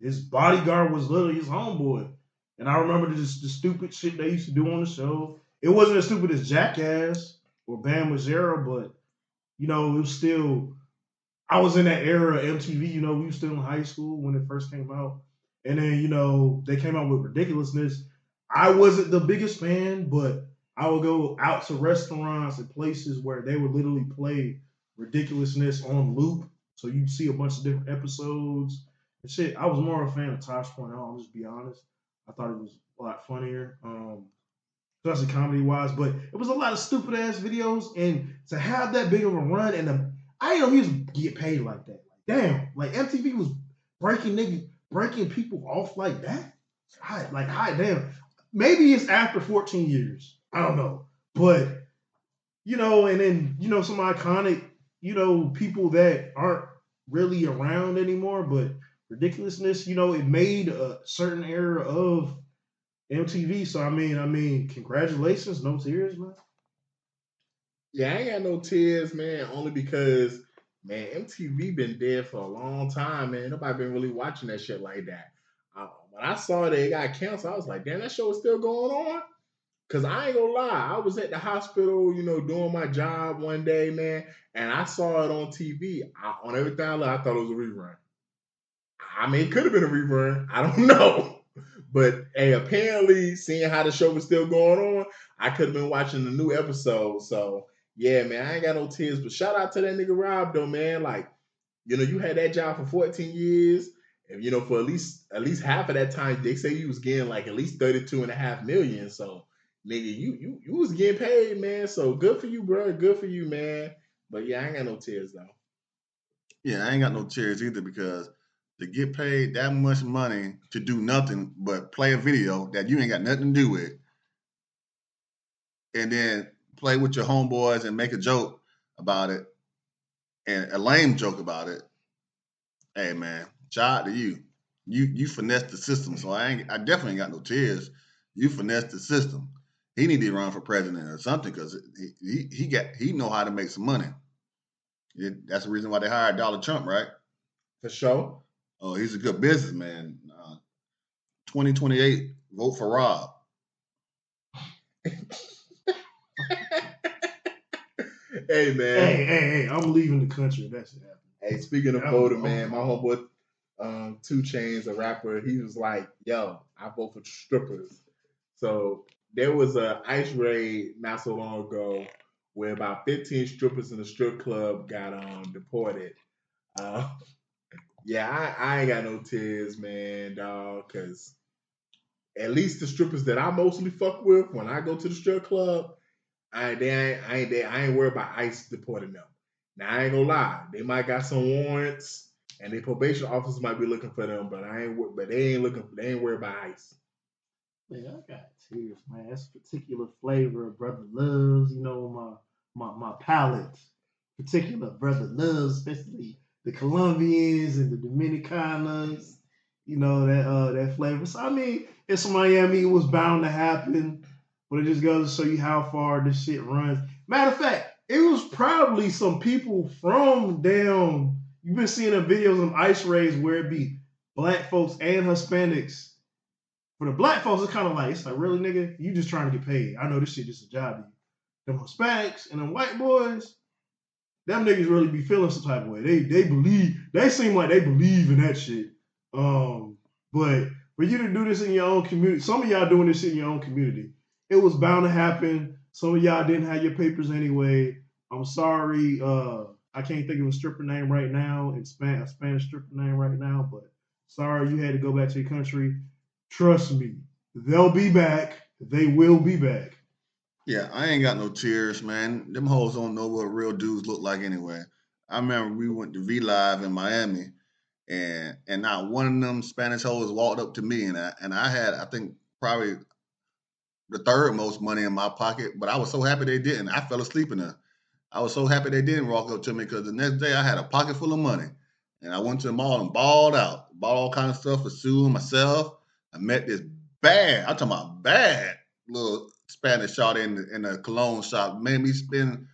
his bodyguard was literally his homeboy. And I remember the stupid shit they used to do on the show. It wasn't as stupid as Jackass or Bam Margera, but it was still. I was in that era of MTV. We were still in high school when it first came out, and then they came out with Ridiclousness. I wasn't the biggest fan, but I would go out to restaurants and places where they would literally play Ridiclousness on loop, so you'd see a bunch of different episodes and shit. I was more a fan of Tosh Point. I'll just be honest. I thought it was a lot funnier, especially comedy wise. But it was a lot of stupid ass videos, and to have that big of a run, and I didn't know he was get paid like that. Like, damn, like MTV was breaking people off like that. Damn. Maybe it's after 14 years. I don't know, but and then some iconic people that aren't really around anymore, but Ridiclousness, it made a certain era of MTV. So I mean, congratulations, no tears, man. Yeah, I ain't got no tears, man. Only because, man, MTV been dead for a long time, man. Nobody been really watching that shit like that. When I saw that it got canceled, I was like, damn, that show is still going on. Cause I ain't gonna lie, I was at the hospital, doing my job one day, man, and I saw it on TV. On everything I looked, I thought it was a rerun. I mean, it could have been a rerun. I don't know. But hey, apparently, seeing how the show was still going on, I could have been watching the new episode. So yeah, man, I ain't got no tears. But shout out to that nigga Rob though, man. Like, you had that job for 14 years. And for at least half of that time, they say you was getting like at least 32.5 million. So nigga, you was getting paid, man. So good for you, bro. Good for you, man. But yeah, I ain't got no tears though. Yeah, I ain't got no tears either because to get paid that much money to do nothing but play a video that you ain't got nothing to do with, and then play with your homeboys and make a joke about it, and a lame joke about it. Hey man, shout out to you. You finessed the system, so I definitely ain't got no tears. You finessed the system. He need to run for president or something because he know how to make some money. That's the reason why they hired Donald Trump, right? For sure. Oh, he's a good businessman. 2028, vote for Rob. Hey man. Hey, I'm leaving the country if that shit happens. Hey, speaking of voting, man, my homeboy 2 Chainz, a rapper, he was like, yo, I vote for strippers. So there was a ICE raid not so long ago where about 15 strippers in a strip club got deported. Yeah, I ain't got no tears, man, dog, because at least the strippers that I mostly fuck with when I go to the strip club, I ain't worried about ICE deporting them. Now I ain't gonna lie, they might got some warrants, and their probation officers might be looking for them, but they ain't worried about ICE. Man, I got tears, man. That's a particular flavor brother loves. You know, my palate, particular brother loves, especially the Colombians and the Dominicanas. You know that flavor. So I mean, it's Miami. It was bound to happen, but it just goes to show you how far this shit runs. Matter of fact, it was probably some people from down. You've been seeing the videos of ICE raids where it be black folks and Hispanics. For the black folks, it's kind of like, it's like, really, nigga? You just trying to get paid. I know this shit just a job to you. Them Hispanics and them white boys, them niggas really be feeling some type of way. They seem like they believe in that shit. But for you to do this in your own community, some of y'all doing this shit in your own community, it was bound to happen. Some of y'all didn't have your papers anyway. I'm sorry. I can't think of a stripper name right now, a Spanish stripper name right now, but sorry you had to go back to your country. Trust me, they'll be back. They will be back. Yeah, I ain't got no tears, man. Them hoes don't know what real dudes look like anyway. I remember we went to V Live in Miami, and not one of them Spanish hoes walked up to me, and I had, I think, probably the third most money in my pocket, but I was so happy they didn't. I fell asleep in there. I was so happy they didn't walk up to me because the next day I had a pocket full of money, and I went to the mall and balled out, bought all kind of stuff for Sue and myself. I met this I'm talking about bad little Spanish shot in a cologne shop. Made me spend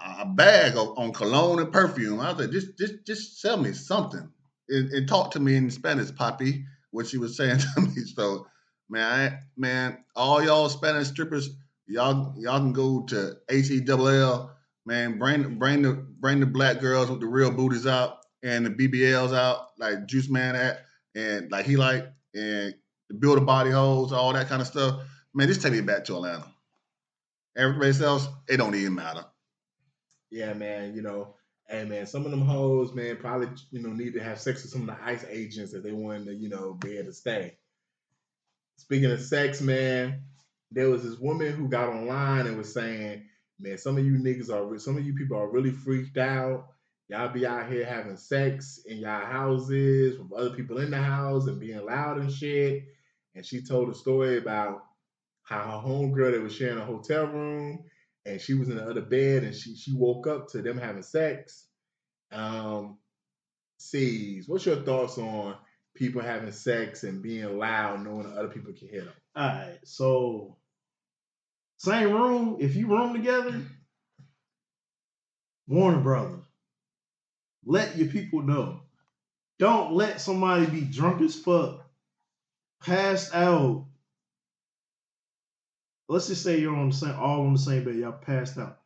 a bag on cologne and perfume. I was like, just sell me something and talk to me in Spanish, Papi, what she was saying to me. So, man, all y'all Spanish strippers, y'all can go to HELL, man. Bring the black girls with the real booties out and the BBLs out, like Juice Man and like he like, and the build a body holes, all that kind of stuff. Man, just take me back to Atlanta. Everybody else, it don't even matter. Yeah, man, hey man, some of them hoes, man, probably, need to have sex with some of the ICE agents if they wanted to, be able to stay. Speaking of sex, man, there was this woman who got online and was saying, man, some of you people are really freaked out. Y'all be out here having sex in y'all houses with other people in the house and being loud and shit. And she told a story about how her homegirl that was sharing a hotel room and she was in the other bed and she woke up to them having sex. C's, what's your thoughts on people having sex and being loud knowing that other people can hear them? All right, so same room, if you room together, Warner Brothers, let your people know. Don't let somebody be drunk as fuck, passed out. Let's just say you're all on the same bed, y'all passed out.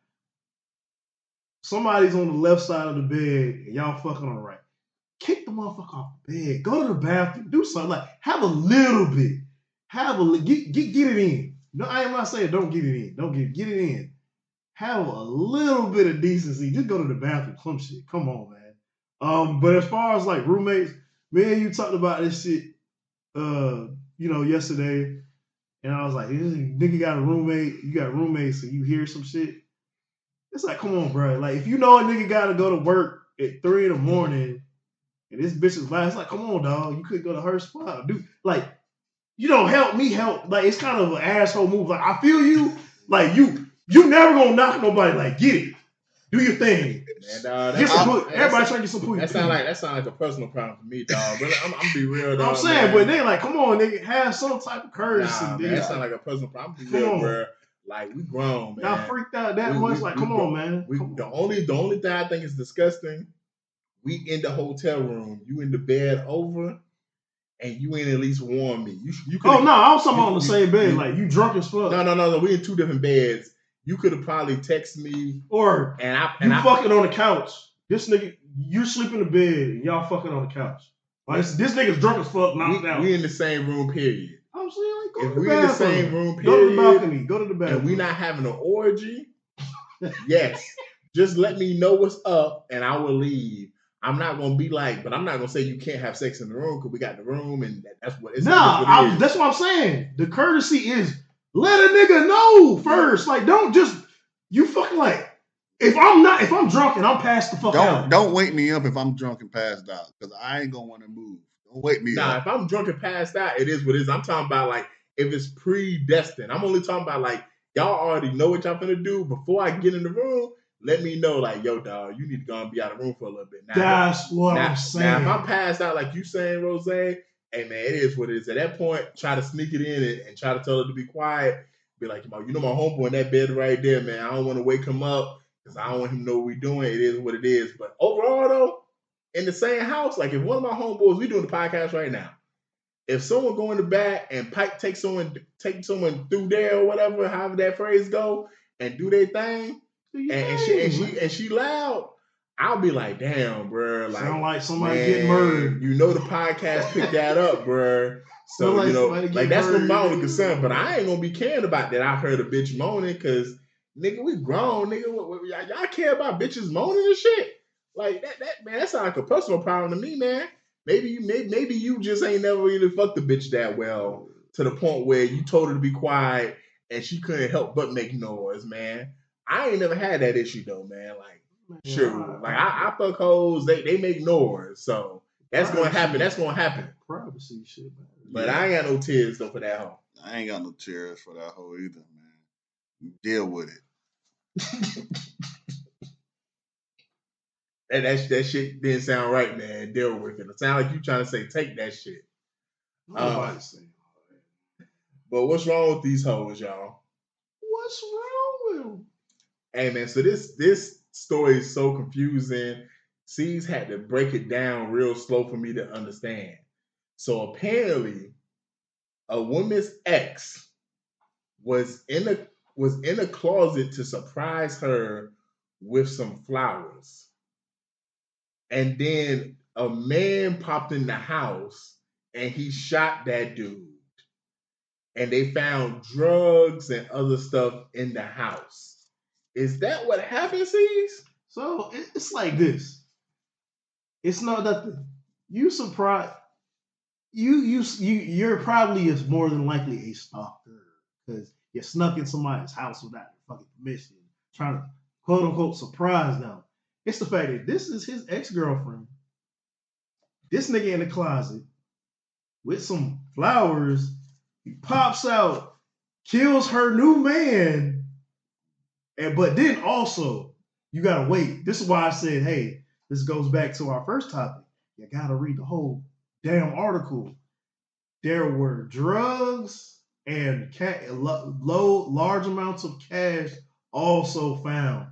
Somebody's on the left side of the bed and y'all fucking on the right. Kick the motherfucker off the bed. Go to the bathroom. Do something. Like, have a little bit. Get it in. No, I am not saying don't get it in. Don't get it in. Have a little bit of decency. Just go to the bathroom. Some shit. Come on, man. But as far as like roommates, me and you talked about this shit, yesterday. And I was like, this nigga got a roommate. You got roommates, so you hear some shit. It's like, come on, bro. Like, if you know a nigga got to go to work at 3 a.m. and this bitch is loud, it's like, come on, dog. You could go to her spot. Dude, like, you don't help me help. Like, it's kind of an asshole move. Like, I feel you. Like, you never gonna knock nobody. Like, get it. Do your thing. Man, everybody trying to get some food. That sound like a personal problem for me, dog. Really, I'm gonna be real, dog. I'm saying, man. But they like, come on, nigga, have some type of courtesy. Nah, man, that sound like a personal problem. Come on, bro. Like we grown, man. Y'all freaked out that much? Like, come on, man. The only thing I think is disgusting. We in the hotel room. You in the bed over, and you ain't at least warn me. You oh no, I was talking on the same bed. Like you drunk as fuck. No. We in two different beds. You could have probably texted me, or you fucking on the couch. This nigga, you sleep in the bed and y'all fucking on the couch. Like this nigga's drunk as fuck, knocked out. We in the same room, period. I'm saying, like, go if to the we bathroom. In the same room, period, go to the balcony, go to the bathroom. And we not having an orgy, yes. Just let me know what's up and I will leave. I'm not gonna be like, but I'm not gonna say you can't have sex in the room because we got the room and that's what it's. Nah, that's what I'm saying. The courtesy is let a nigga know first. Like, don't just you fucking like. If I'm drunk and I'm passed the fuck out. Don't wake me up if I'm drunk and passed out because I ain't gonna want to move. Don't wake me up. Nah, if I'm drunk and passed out, it is what it is. I'm talking about like if it's predestined. I'm only talking about like y'all already know what y'all finna do before I get in the room. Let me know, like, yo, dog, you need to go and be out of the room for a little bit. Now, that's what I'm saying. Now, if I'm passed out, like you saying, Rose, hey, man, it is what it is. At that point, try to sneak it in and try to tell her to be quiet. Be like, you know my homeboy in that bed right there, man. I don't want to wake him up because I don't want him to know what we're doing. It is what it is. But overall, though, in the same house, like if one of my homeboys, we doing the podcast right now. If someone go in the back and take someone through there or whatever, however that phrase go, and do their thing, and she loud, I'll be like, damn, bro. Like, sound like somebody getting murdered. You know the podcast picked that up, bro. So, like, like that's my only concern. But I ain't gonna be caring about that. I heard a bitch moaning because, nigga, we grown, nigga. Y'all care about bitches moaning and shit? Like that man, that sounds like a personal problem to me, man. Maybe you just ain't never really fucked the bitch that well to the point where you told her to be quiet and she couldn't help but make noise, man. I ain't never had that issue though, man. Like, sure, like I fuck hoes, they make noise, so that's gonna happen. That's gonna happen. Privacy shit, man. But I ain't got no tears though for that hoe. I ain't got no tears for that hoe either, man. Deal with it. And that shit didn't sound right, man. Deal with it. It sound like you trying to say take that shit. Nobody's saying that. But what's wrong with these hoes, y'all? What's wrong with them? Hey man, so this story is so confusing. C's had to break it down real slow for me to understand. So apparently, a woman's ex was in a closet to surprise her with some flowers. And then a man popped in the house and he shot that dude. And they found drugs and other stuff in the house. Is that what happened, C's? So it's like this. It's not nothing. You surprised. You're probably more than likely a stalker because you snuck in somebody's house without your fucking permission, trying to quote unquote surprise them. It's the fact that this is his ex-girlfriend. This nigga in the closet with some flowers. He pops out, kills her new man, but then also you gotta wait. This is why I said, hey, this goes back to our first topic. You gotta read the whole damn article. There were drugs and large amounts of cash also found.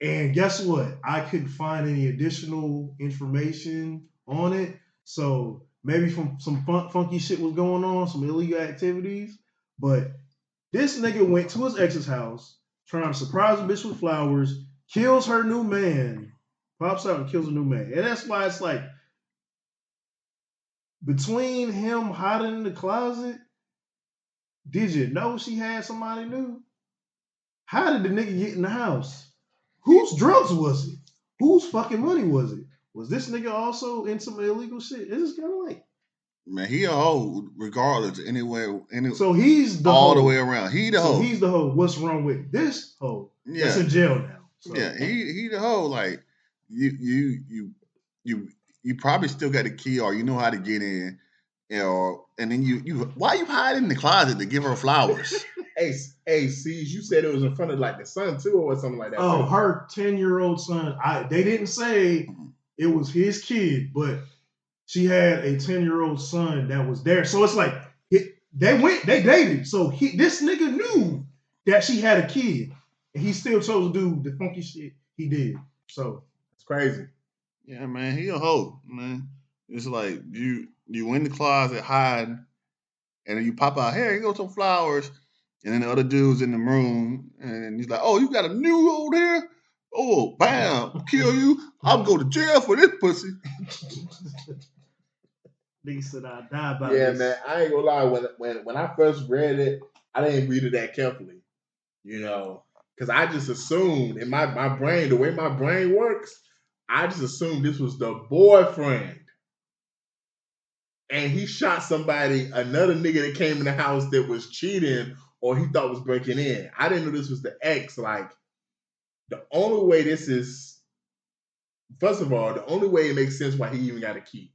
And guess what? I couldn't find any additional information on it. So maybe some funky shit was going on, some illegal activities. But this nigga went to his ex's house, trying to surprise a bitch with flowers, kills her new man, pops out and kills a new man. And that's why it's like, between him hiding in the closet, did you know she had somebody new? How did the nigga get in the house? Whose drugs was it? Whose fucking money was it? Was this nigga also in some illegal shit? It's just kind of like, man, he a hoe regardless. So he's the all hoe. The way around. He the hoe. He's the hoe. What's wrong with this hoe? Yeah. That's in jail now. So. Yeah, he the hoe. Like you probably still got the key or you know how to get in. You know, and then you why you hiding in the closet to give her flowers? Hey, C's, you said it was in front of like the son too, or something like that. Oh, her 10-year-old son. They didn't say it was his kid, but she had a 10-year-old son that was there. So it's like they dated. So this nigga knew that she had a kid, and he still chose to do the funky shit he did. So It's crazy. Yeah, man, he a hoe, man. It's like you in the closet hiding, and then you pop out, here go some flowers, and then the other dude's in the room, and he's like, oh, you got a new over here? Oh, bam, kill you. I'm going to jail for this pussy. nigga said I die about Yeah, this. man. I ain't gonna lie. When I first read it, I didn't read it that carefully. You know, because I just assumed in my brain, the way my brain works, I just assumed this was the boyfriend. And he shot somebody, another nigga that came in the house that was cheating or he thought was breaking in. I didn't know this was the ex. Like, the only way this is, first of all, the only way it makes sense why he even got a key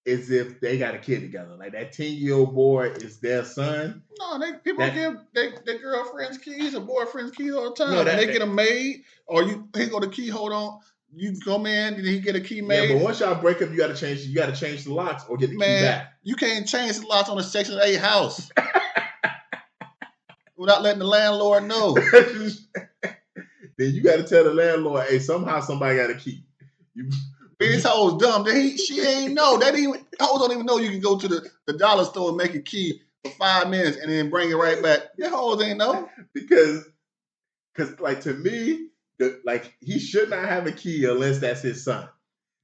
is if they got a kid together. Like, that 10-year-old boy is their son. No, people That- give their girlfriends keys or boyfriends keys all the time. No, and they get them made, or he go the key hold on. You come in, and he get a key made. Yeah, but once y'all break up, you gotta change the locks or get the key back. You can't change the locks on a Section 8 house without letting the landlord know. Then you gotta tell the landlord, hey, somehow somebody got a key. This hoe's dumb. She ain't know. Hoes don't even know you can go to the dollar store and make a key for 5 minutes and then bring it right back. That hoes ain't know. Because like, to me, he should not have a key unless that's his son.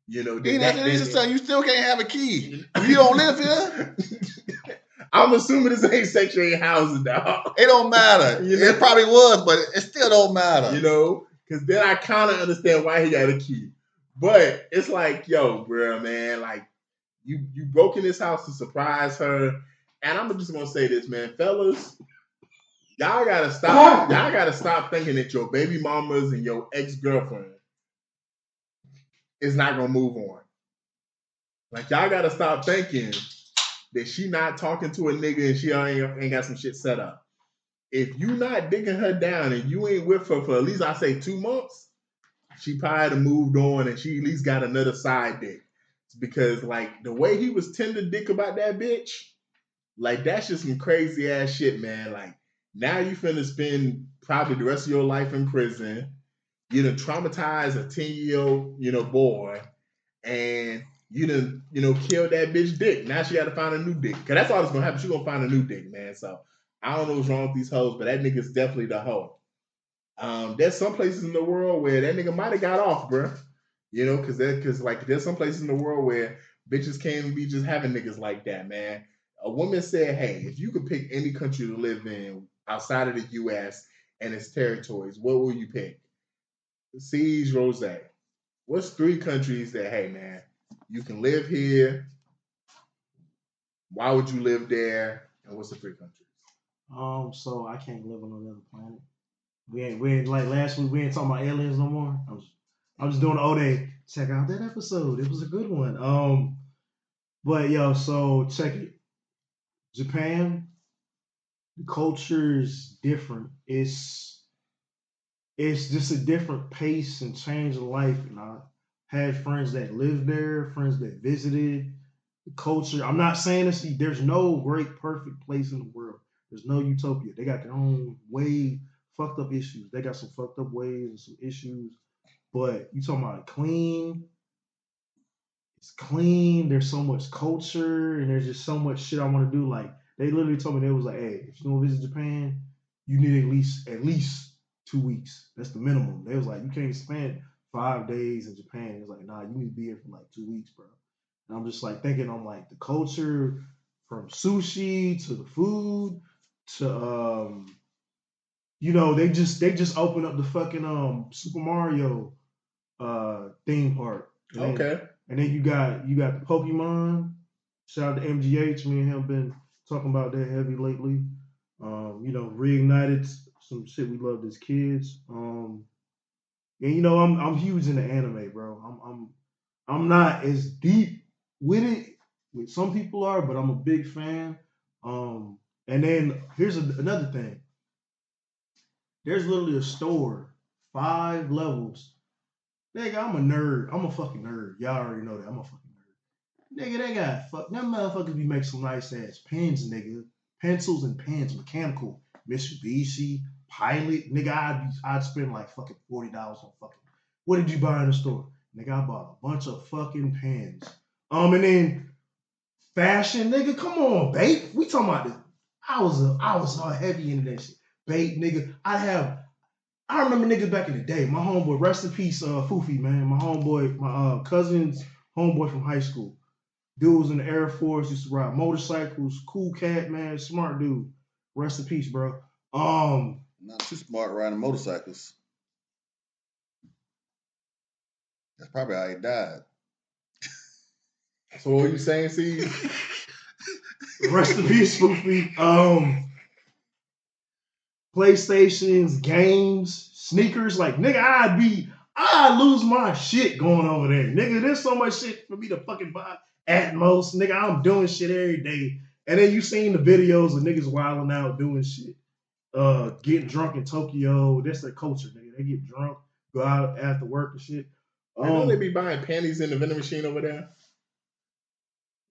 You know, That's his son. You still can't have a key. If you don't live here, I'm assuming this ain't Section 8 housing, dog. it don't matter. You know? It probably was, but it still don't matter. You know, because then I kind of understand why he got a key. But it's like, yo, bro, man, like, you broke in this house to surprise her. And I'm just gonna say this, man, fellas, y'all gotta stop. Y'all gotta stop thinking that your baby mamas and your ex-girlfriend is not gonna move on. Like, y'all gotta stop thinking that she not talking to a nigga and she ain't got some shit set up. If you not digging her down and you ain't with her for at least, I say 2 months, she probably done moved on and she at least got another side dick. Because, like, the way he was tender dick about that bitch, like, that's just some crazy ass shit, man. Like, now you finna spend probably the rest of your life in prison. You done traumatize a 10-year-old, boy, and you done, killed that bitch dick. Now she got to find a new dick. Because that's all that's gonna happen. She gonna find a new dick, man. So I don't know what's wrong with these hoes, but that nigga's definitely the hoe. There's some places in the world where that nigga might have got off, bro. Because there's some places in the world where bitches can't be just having niggas like that, man. A woman said, hey, if you could pick any country to live in outside of the U.S. and its territories, what will you pick? Siege Rose. What's 3 countries that, hey, man, you can live here? Why would you live there? And what's the 3 countries? So I can't live on another planet. We ain't like last week. We ain't talking about aliens no more. I'm just doing all day. Check out that episode. It was a good one. But yo, so check it. Japan, the culture is different. It's just a different pace and change of life. And I had friends that lived there, friends that visited. The culture. I'm not saying this. There's no great, perfect place in the world. There's no utopia. They got their own way, fucked up issues. They got some fucked up ways and some issues. But you talking about clean? It's clean. There's so much culture, and there's just so much shit I want to do. Like, they literally told me, they was like, hey, if you're gonna visit Japan, you need at least 2 weeks. That's the minimum. They was like, you can't spend 5 days in Japan. It's like, nah, you need to be here for like 2 weeks, bro. And I'm just like thinking, I'm like, the culture, from sushi to the food to they just opened up the fucking Super Mario theme park. Okay. And then you got the Pokemon. Shout out to MGH. Me and him been talking about that heavy lately. Reignited some shit we loved as kids. And I'm huge into anime, bro. I'm not as deep with it with some people are, but I'm a big fan. And then here's another thing. There's literally a store, 5 levels. Nigga, I'm a nerd. I'm a fucking nerd. Y'all already know that. I'm a fucking nerd. Nigga, they got them motherfuckers be making some nice ass pens, nigga. Pencils and pens, mechanical Mitsubishi, Pilot. Nigga, I'd spend like fucking $40 on fucking. What did you buy in the store? Nigga, I bought a bunch of fucking pens. And then fashion, nigga, come on, babe. We talking about this. I was heavy into that shit. Babe, nigga, I remember niggas back in the day. My homeboy, rest in peace, Foofy, man. My homeboy, my cousin's homeboy from high school. Dude was in the Air Force, used to ride motorcycles, cool cat, man, smart dude. Rest in peace, bro. Not too smart riding motorcycles. That's probably how he died. So what are you saying, Steve? Rest in peace, Foofy. PlayStations, games, sneakers, like nigga, I'd lose my shit going over there. Nigga, there's so much shit for me to fucking buy at most. Nigga, I'm doing shit every day. And then you seen the videos of niggas wilding out doing shit. Getting drunk in Tokyo. That's their culture, nigga. They get drunk, go out after work and shit. Don't they be buying panties in the vending machine over there?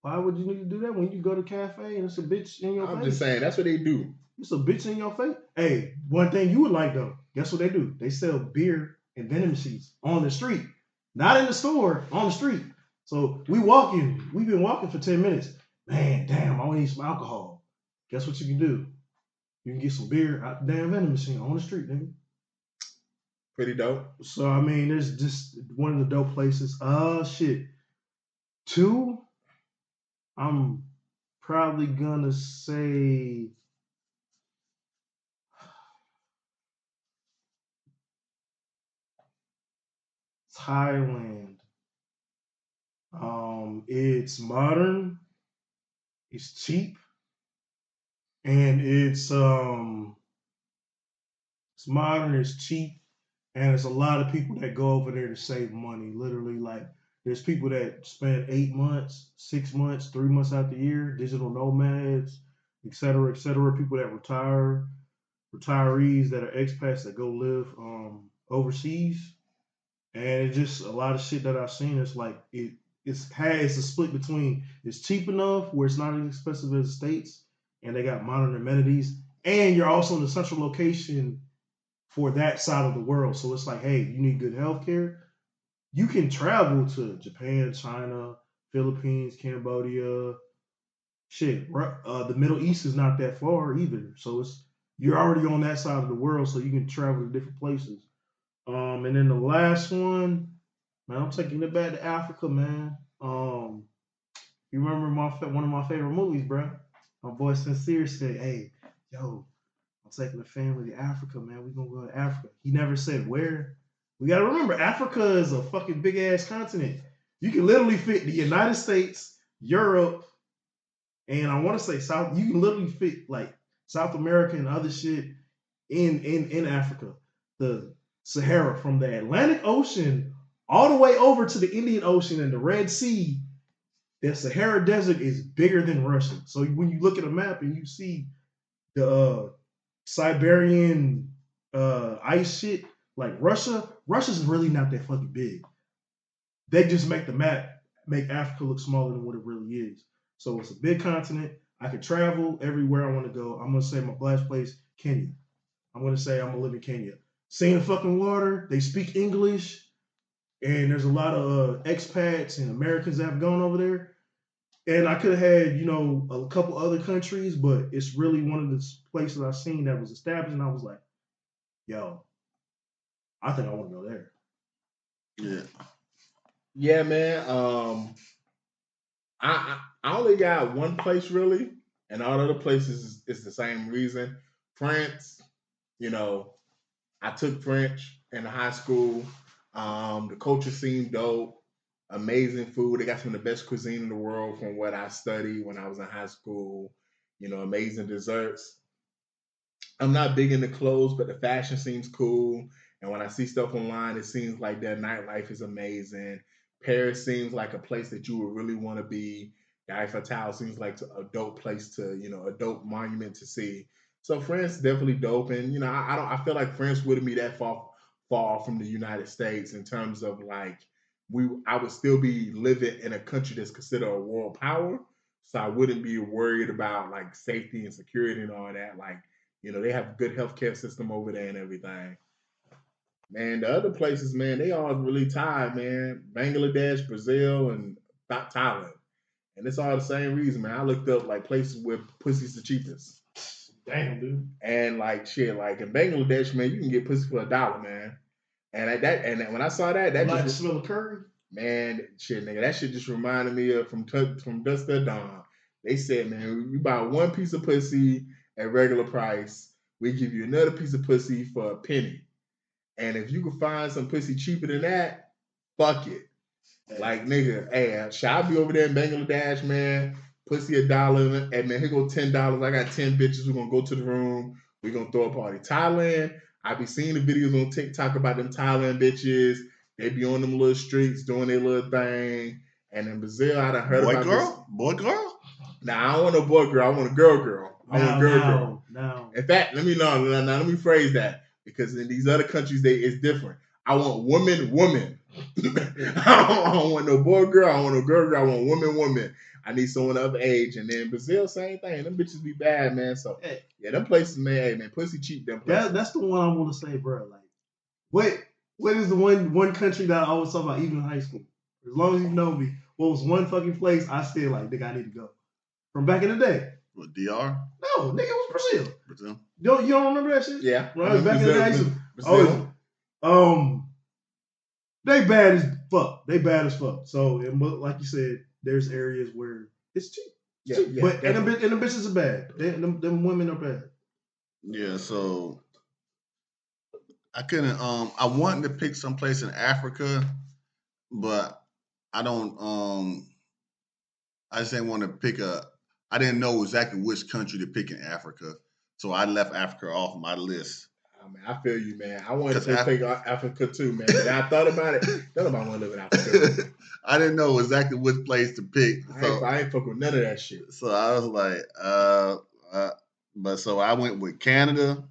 Why would you need to do that when you go to a cafe and it's a bitch in your face? I'm just saying, that's what they do. It's a bitch in your face. Hey, one thing you would like though, guess what they do? They sell beer and vending machines on the street. Not in the store, on the street. So we've been walking for 10 minutes. Man, damn, I want to need some alcohol. Guess what you can do? You can get some beer out the damn vending machine on the street, nigga. Pretty dope. So I mean, there's just one of the dope places. Shit. 2, I'm probably gonna say Thailand. It's modern, it's cheap, and it's modern, it's cheap, and there's a lot of people that go over there to save money. Literally, like there's people that spend 8 months, 6 months, 3 months out the year, digital nomads, et cetera, people that retire, retirees that are expats that go live overseas. And it's just a lot of shit that I've seen. It's like it's a split between it's cheap enough where it's not as expensive as the States, and they got modern amenities, and you're also in the central location for that side of the world. So it's like, hey, you need good healthcare. You can travel to Japan, China, Philippines, Cambodia. Shit, the Middle East is not that far either. So you're already on that side of the world, so you can travel to different places. And then the last one, man, I'm taking it back to Africa, man. You remember one of my favorite movies, bro? My boy Sincere said, "Hey, yo, I'm taking the family to Africa, man. We're gonna go to Africa." He never said where. We gotta remember, Africa is a fucking big ass continent. You can literally fit the United States, Europe, and I want to say South. You can literally fit like South America and other shit in Africa. The Sahara, from the Atlantic Ocean all the way over to the Indian Ocean and the Red Sea, the Sahara Desert is bigger than Russia. So when you look at a map and you see the Siberian ice shit, like Russia's really not that fucking big. They just make the map make Africa look smaller than what it really is. So it's a big continent. I can travel everywhere I want to go. I'm gonna say my last place, Kenya. I'm gonna say I'm gonna live in Kenya. Seeing the fucking water, they speak English, and there's a lot of expats and Americans that have gone over there. And I could have had, a couple other countries, but it's really one of the places I've seen that was established, and I was like, yo, I think I want to go there. Yeah. Yeah, man. I only got one place really, and all other places is the same reason. France, I took French in high school. The culture seemed dope. Amazing food. They got some of the best cuisine in the world from what I studied when I was in high school. Amazing desserts. I'm not big into clothes, but the fashion seems cool. And when I see stuff online, it seems like their nightlife is amazing. Paris seems like a place that you would really want to be. The Eiffel Tower seems like a dope place to, a dope monument to see. So France definitely dope, and I feel like France wouldn't be that far from the United States in terms of like I would still be living in a country that's considered a world power, so I wouldn't be worried about like safety and security and all that. Like They have a good healthcare system over there and everything. Man, the other places, man, they all really tied, man. Bangladesh, Brazil, and Thailand. And it's all the same reason, man. I looked up like places where pussy's the cheapest. Damn, dude. And like shit, like in Bangladesh, man, you can get pussy for $1, man. And at that, and when I saw that Like just smell of curry. man, shit, nigga, that shit just reminded me of from dusk till dawn. They said, man, you buy one piece of pussy at regular price, we give you another piece of pussy for a penny. And if you can find some pussy cheaper than that, fuck it. Like nigga, hey, shall I be over there in Bangladesh, man? Pussy $1, and man, here go $10. I got 10 bitches. We're gonna go to the room. We're gonna throw a party. Thailand, I be seeing the videos on TikTok about them Thailand bitches. They be on them little streets doing their little thing. And in Brazil, I done heard about this. Boy, girl? Nah, I don't want no boy girl. I want a girl. I want girl. No. In fact, let me phrase that, because in these other countries, it's different. I want woman. I don't want no boy girl. I don't want no girl. I want woman. I need someone of age. And then Brazil, same thing. Them bitches be bad, man. So yeah, them places, man. Hey, man, pussy cheap. Them places. That's the one I want to say, bro. Like, what is the one country that I always talk about, even in high school? As long as you know me, what was one fucking place I still like, nigga, I need to go. From back in the day. What, DR? No, nigga, it was Brazil. Brazil? You don't remember that shit? Yeah. Right, back in the day, I used to, they bad as fuck. So, like you said, there's areas where it's cheap. Yeah, cheap. yeah. But and the bitches are bad. Them women are bad. Yeah, so I couldn't. I wanted to pick some place in Africa, but I don't. I just didn't want to pick I didn't know exactly which country to pick in Africa, so I left Africa off my list. Oh, man, I feel you, man. I wanted to pick Africa too, man. But I thought about it. Nobody want to live in Africa. I didn't know exactly which place to pick. I ain't fuck with none of that shit. So I was like, but so I went with Canada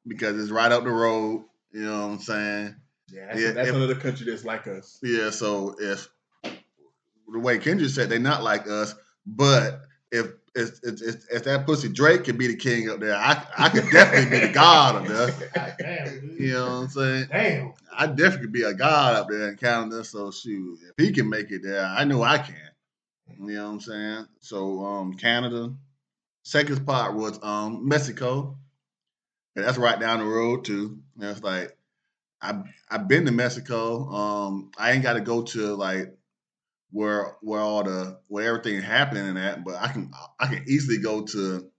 because it's right up the road. You know what I'm saying? Yeah, that's another country that's like us. Yeah, so if the way Kendra said, they're not like us, but if that pussy Drake could be the king up there, I could definitely be the god up there. Damn, dude. You know what I'm saying? Damn. I definitely could be a god up there in Canada. So shoot, if he can make it there, I know I can. You know what I'm saying? So Canada. Second spot was Mexico. And that's right down the road too. And it's like I've been to Mexico. I ain't got to go to like where everything happening in that, but I can easily go to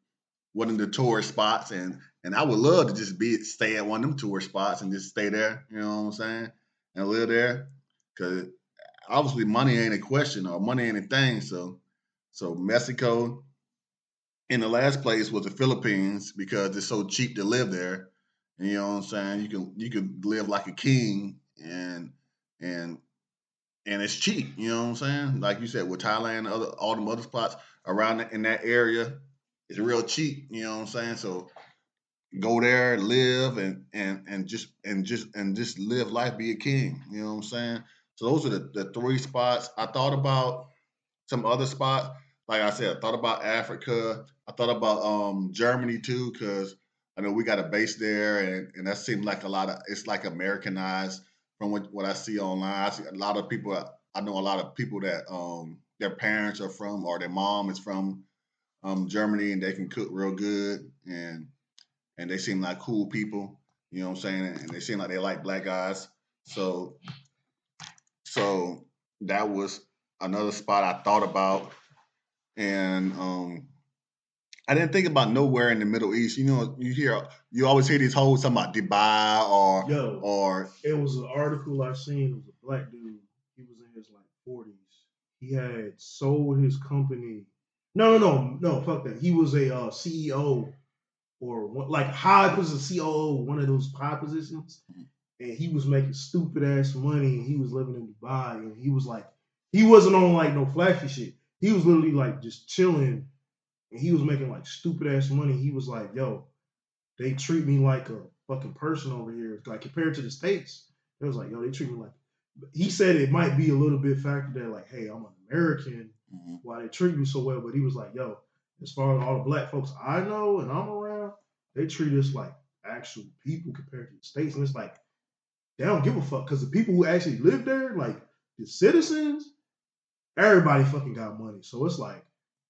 one of the tourist spots, and I would love to just stay at one of them tourist spots and just stay there. You know what I'm saying? And live there, because obviously money ain't a question or money ain't a thing. So Mexico. In the last place was the Philippines because it's so cheap to live there. And you know what I'm saying? You can live like a king and it's cheap. You know what I'm saying? Like you said, with Thailand, all them other spots around in that area, it's real cheap. You know what I'm saying? So go there, live, and just live life, be a king. You know what I'm saying? So those are the three spots. I thought about some other spots. Like I said, I thought about Africa. I thought about Germany too, because I know we got a base there, and that seemed like it's like Americanized from what I see online. I see a lot of people. I know a lot of people that their parents are from or their mom is from Germany, and they can cook real good, and they seem like cool people. You know what I'm saying? And they seem like they like black guys. So that was another spot I thought about. And I didn't think about nowhere in the Middle East. You know, you always hear these hoes talking about Dubai or it was an article I seen. It was a black dude. He was in his like 40s. He had sold his company. No, fuck that. He was a CEO or like high position, COO, one of those high positions, and he was making stupid ass money. And he was living in Dubai, and he was like, he wasn't on like no flashy shit. He was literally like just chilling, and he was making like stupid ass money. He was like, yo, they treat me like a fucking person over here. Like compared to the States, it was like, yo, they treat me like. He said it might be a little bit factored that like, hey, I'm an American, why they treat me so well. But he was like, yo, as far as all the black folks I know and I'm around, They treat us like actual people compared to the states, and it's like they don't give a fuck because the people who actually live there, like the citizens, everybody fucking got money. So it's like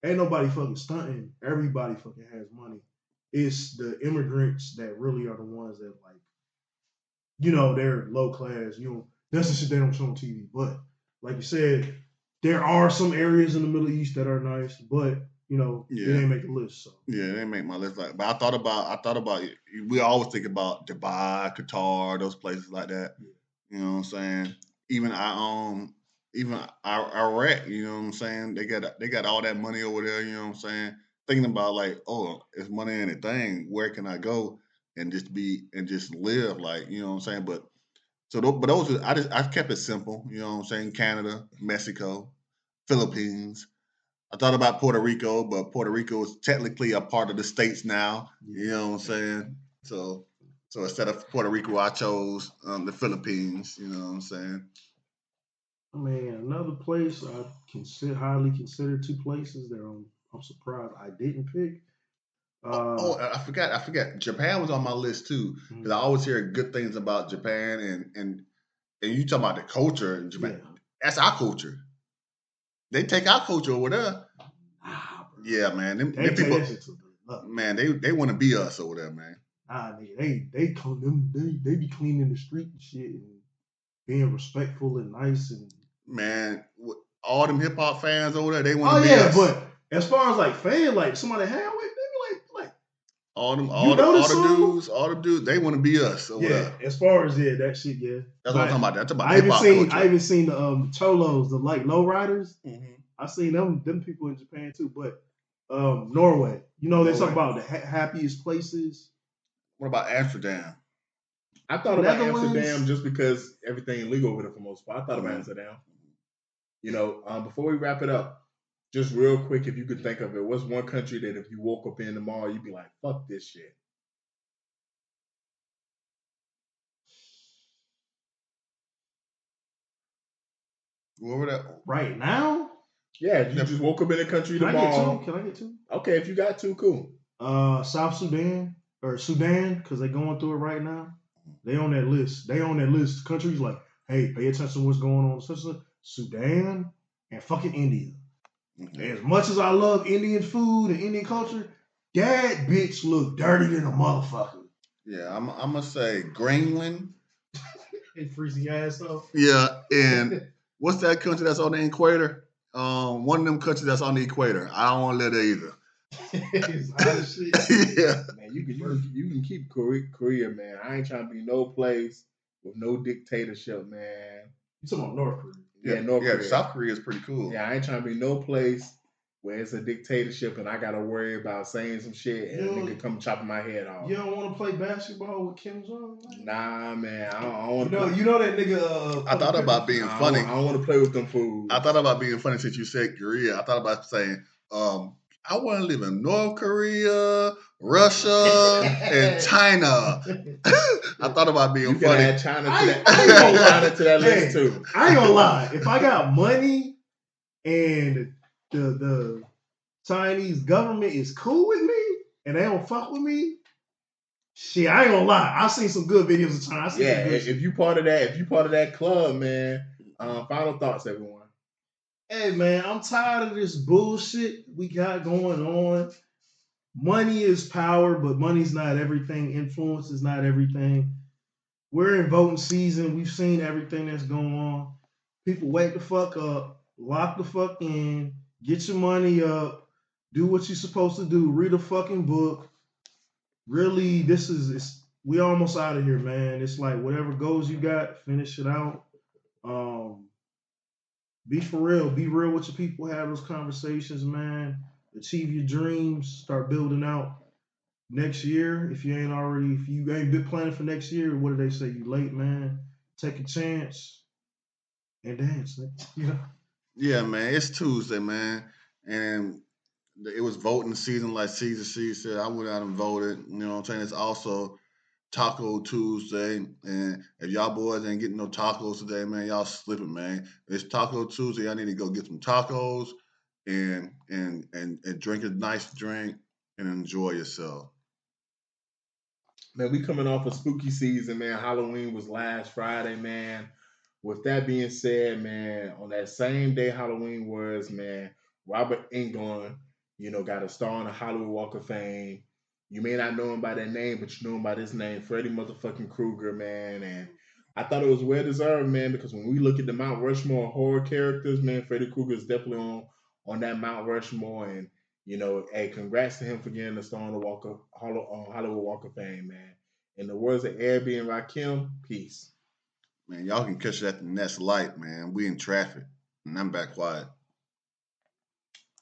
ain't nobody fucking stunting. Everybody fucking has money. It's the immigrants that really are the ones that like, they're low class. That's the shit they don't show on TV. But like you said, there are some areas in the Middle East that are nice, but it ain't make the list. So yeah, they make my list. But I thought about it. We always think about Dubai, Qatar, those places like that. Yeah. You know what I'm saying? Even Iraq. You know what I'm saying? They got all that money over there. You know what I'm saying? Thinking about like, oh, it's money in a thing. Where can I go and just live? Like, you know what I'm saying? But those are, I kept it simple. You know what I'm saying? Canada, Mexico, Philippines. I thought about Puerto Rico, but Puerto Rico is technically a part of the states now. You know what I'm saying? So instead of Puerto Rico, I chose the Philippines. You know what I'm saying? I mean, another place highly consider two places that I'm surprised I didn't pick. I forgot. Japan was on my list too because I always hear good things about Japan and you talking about the culture in Japan. Yeah. That's our culture. They take our culture over there. Yeah, man. Them people, man, they want to be us over there, man. Nigga, they be cleaning the street and shit and being respectful and nice and man, all them hip hop fans over there, they want to be us. us. But as far as like fan, like somebody hang with, they be like all the dudes, they want to be us over there. As far as that shit, yeah. That's what I'm talking about. That's about I hip hop culture. I even seen the cholos, the like low riders. Mm-hmm. I seen them people in Japan too, but Norway. They talk about the happiest places. What about Amsterdam? I thought about Amsterdam just because everything legal over there for the most part. I thought about Amsterdam. Before we wrap it up, just real quick, if you could think of it, what's one country that if you woke up in tomorrow, you'd be like, fuck this shit? Over there. Right now? Yeah, if you just woke up in a country tomorrow. Can I get two? Okay, if you got two, cool. South Sudan or Sudan, because they're going through it right now. They on that list. Countries like, hey, pay attention to what's going on. Sudan and fucking India. Mm-hmm. As much as I love Indian food and Indian culture, that bitch look dirty than a motherfucker. Yeah, I'm gonna say Greenland. And freezing ass off. Yeah, and what's that country that's on the equator? One of them countries that's on the equator. I don't want to live there either. It's hot as shit. Yeah, man, you can keep Korea, man. I ain't trying to be no place with no dictatorship, man. You talking about North Korea? Yeah, North Korea. South Korea is pretty cool. Yeah, I ain't trying to be no place where it's a dictatorship and I gotta worry about saying some shit and a nigga come chopping my head off. You don't want to play basketball with Kim Jong? Nah, man. I don't want to. You know that nigga. I thought about being funny. I don't want to play with them fools. I thought about being funny since you said Korea. I thought about saying, I want to live in North Korea, Russia, and China. I thought about being funny. Add China to that list too. I ain't gonna lie. If I got money and the Chinese government is cool with me and they don't fuck with me, shit, I ain't gonna lie. I've seen some good videos of China. If you part of that club, man. Final thoughts, everyone. Hey, man, I'm tired of this bullshit we got going on. Money is power, but money's not everything. Influence is not everything. We're in voting season. We've seen everything that's going on. People wake the fuck up, lock the fuck in, get your money up, do what you're supposed to do, read a fucking book. Really, we almost out of here, man. It's like whatever goals you got, finish it out. Be for real. Be real with your people. Have those conversations, man. Achieve your dreams. Start building out next year. If you ain't been planning for next year, what do they say? You late, man. Take a chance and dance. Yeah, man. It's Tuesday, man. And it was voting season, like Caesar C said. I went out and voted. You know what I'm saying? It's also Taco Tuesday, and if y'all boys ain't getting no tacos today, man, y'all slipping, man. It's Taco Tuesday. I need to go get some tacos and drink a nice drink and enjoy yourself. Man, we coming off of spooky season, man. Halloween was last Friday, man. With that being said, man, on that same day Halloween was, man, Robert Englund, got a star on the Hollywood Walk of Fame. You may not know him by that name, but you know him by this name, Freddy motherfucking Krueger, man. And I thought it was well deserved, man, because when we look at the Mount Rushmore of horror characters, man, Freddy Krueger is definitely on that Mount Rushmore. And hey, congrats to him for getting the star on the Hollywood Walk of Fame, man. In the words of Airbnb and Rakim, peace. Man, y'all can catch it at the next light, man. We in traffic. And I'm back quiet.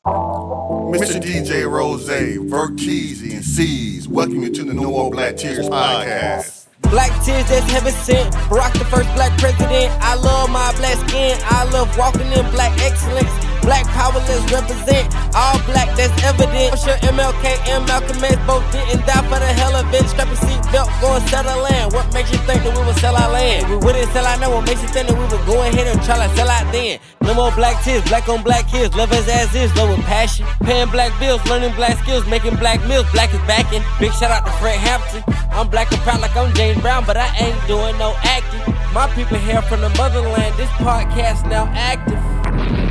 Mr. DJ Rose, Verteezy, and C's, welcome you to the No More Black Tears podcast. Black tears that's heaven sent. Barack the first black president. I love my black skin. I love walking in black excellence. Black power, let's represent. All black, that's evident. For sure MLK and Malcolm X both didn't die for the hell of it. Strap a seatbelt, go and sell our land. What makes you think that we would sell our land? We wouldn't sell our land. What makes you think that we would go ahead and try to sell out then? No more black tears, black on black kids. Love as is, love with passion. Paying black bills, learning black skills, making black meals. Black is backing. Big shout out to Fred Hampton. I'm black and proud like I'm James Brown, but I ain't doing no acting. My people here from the motherland. This podcast now active.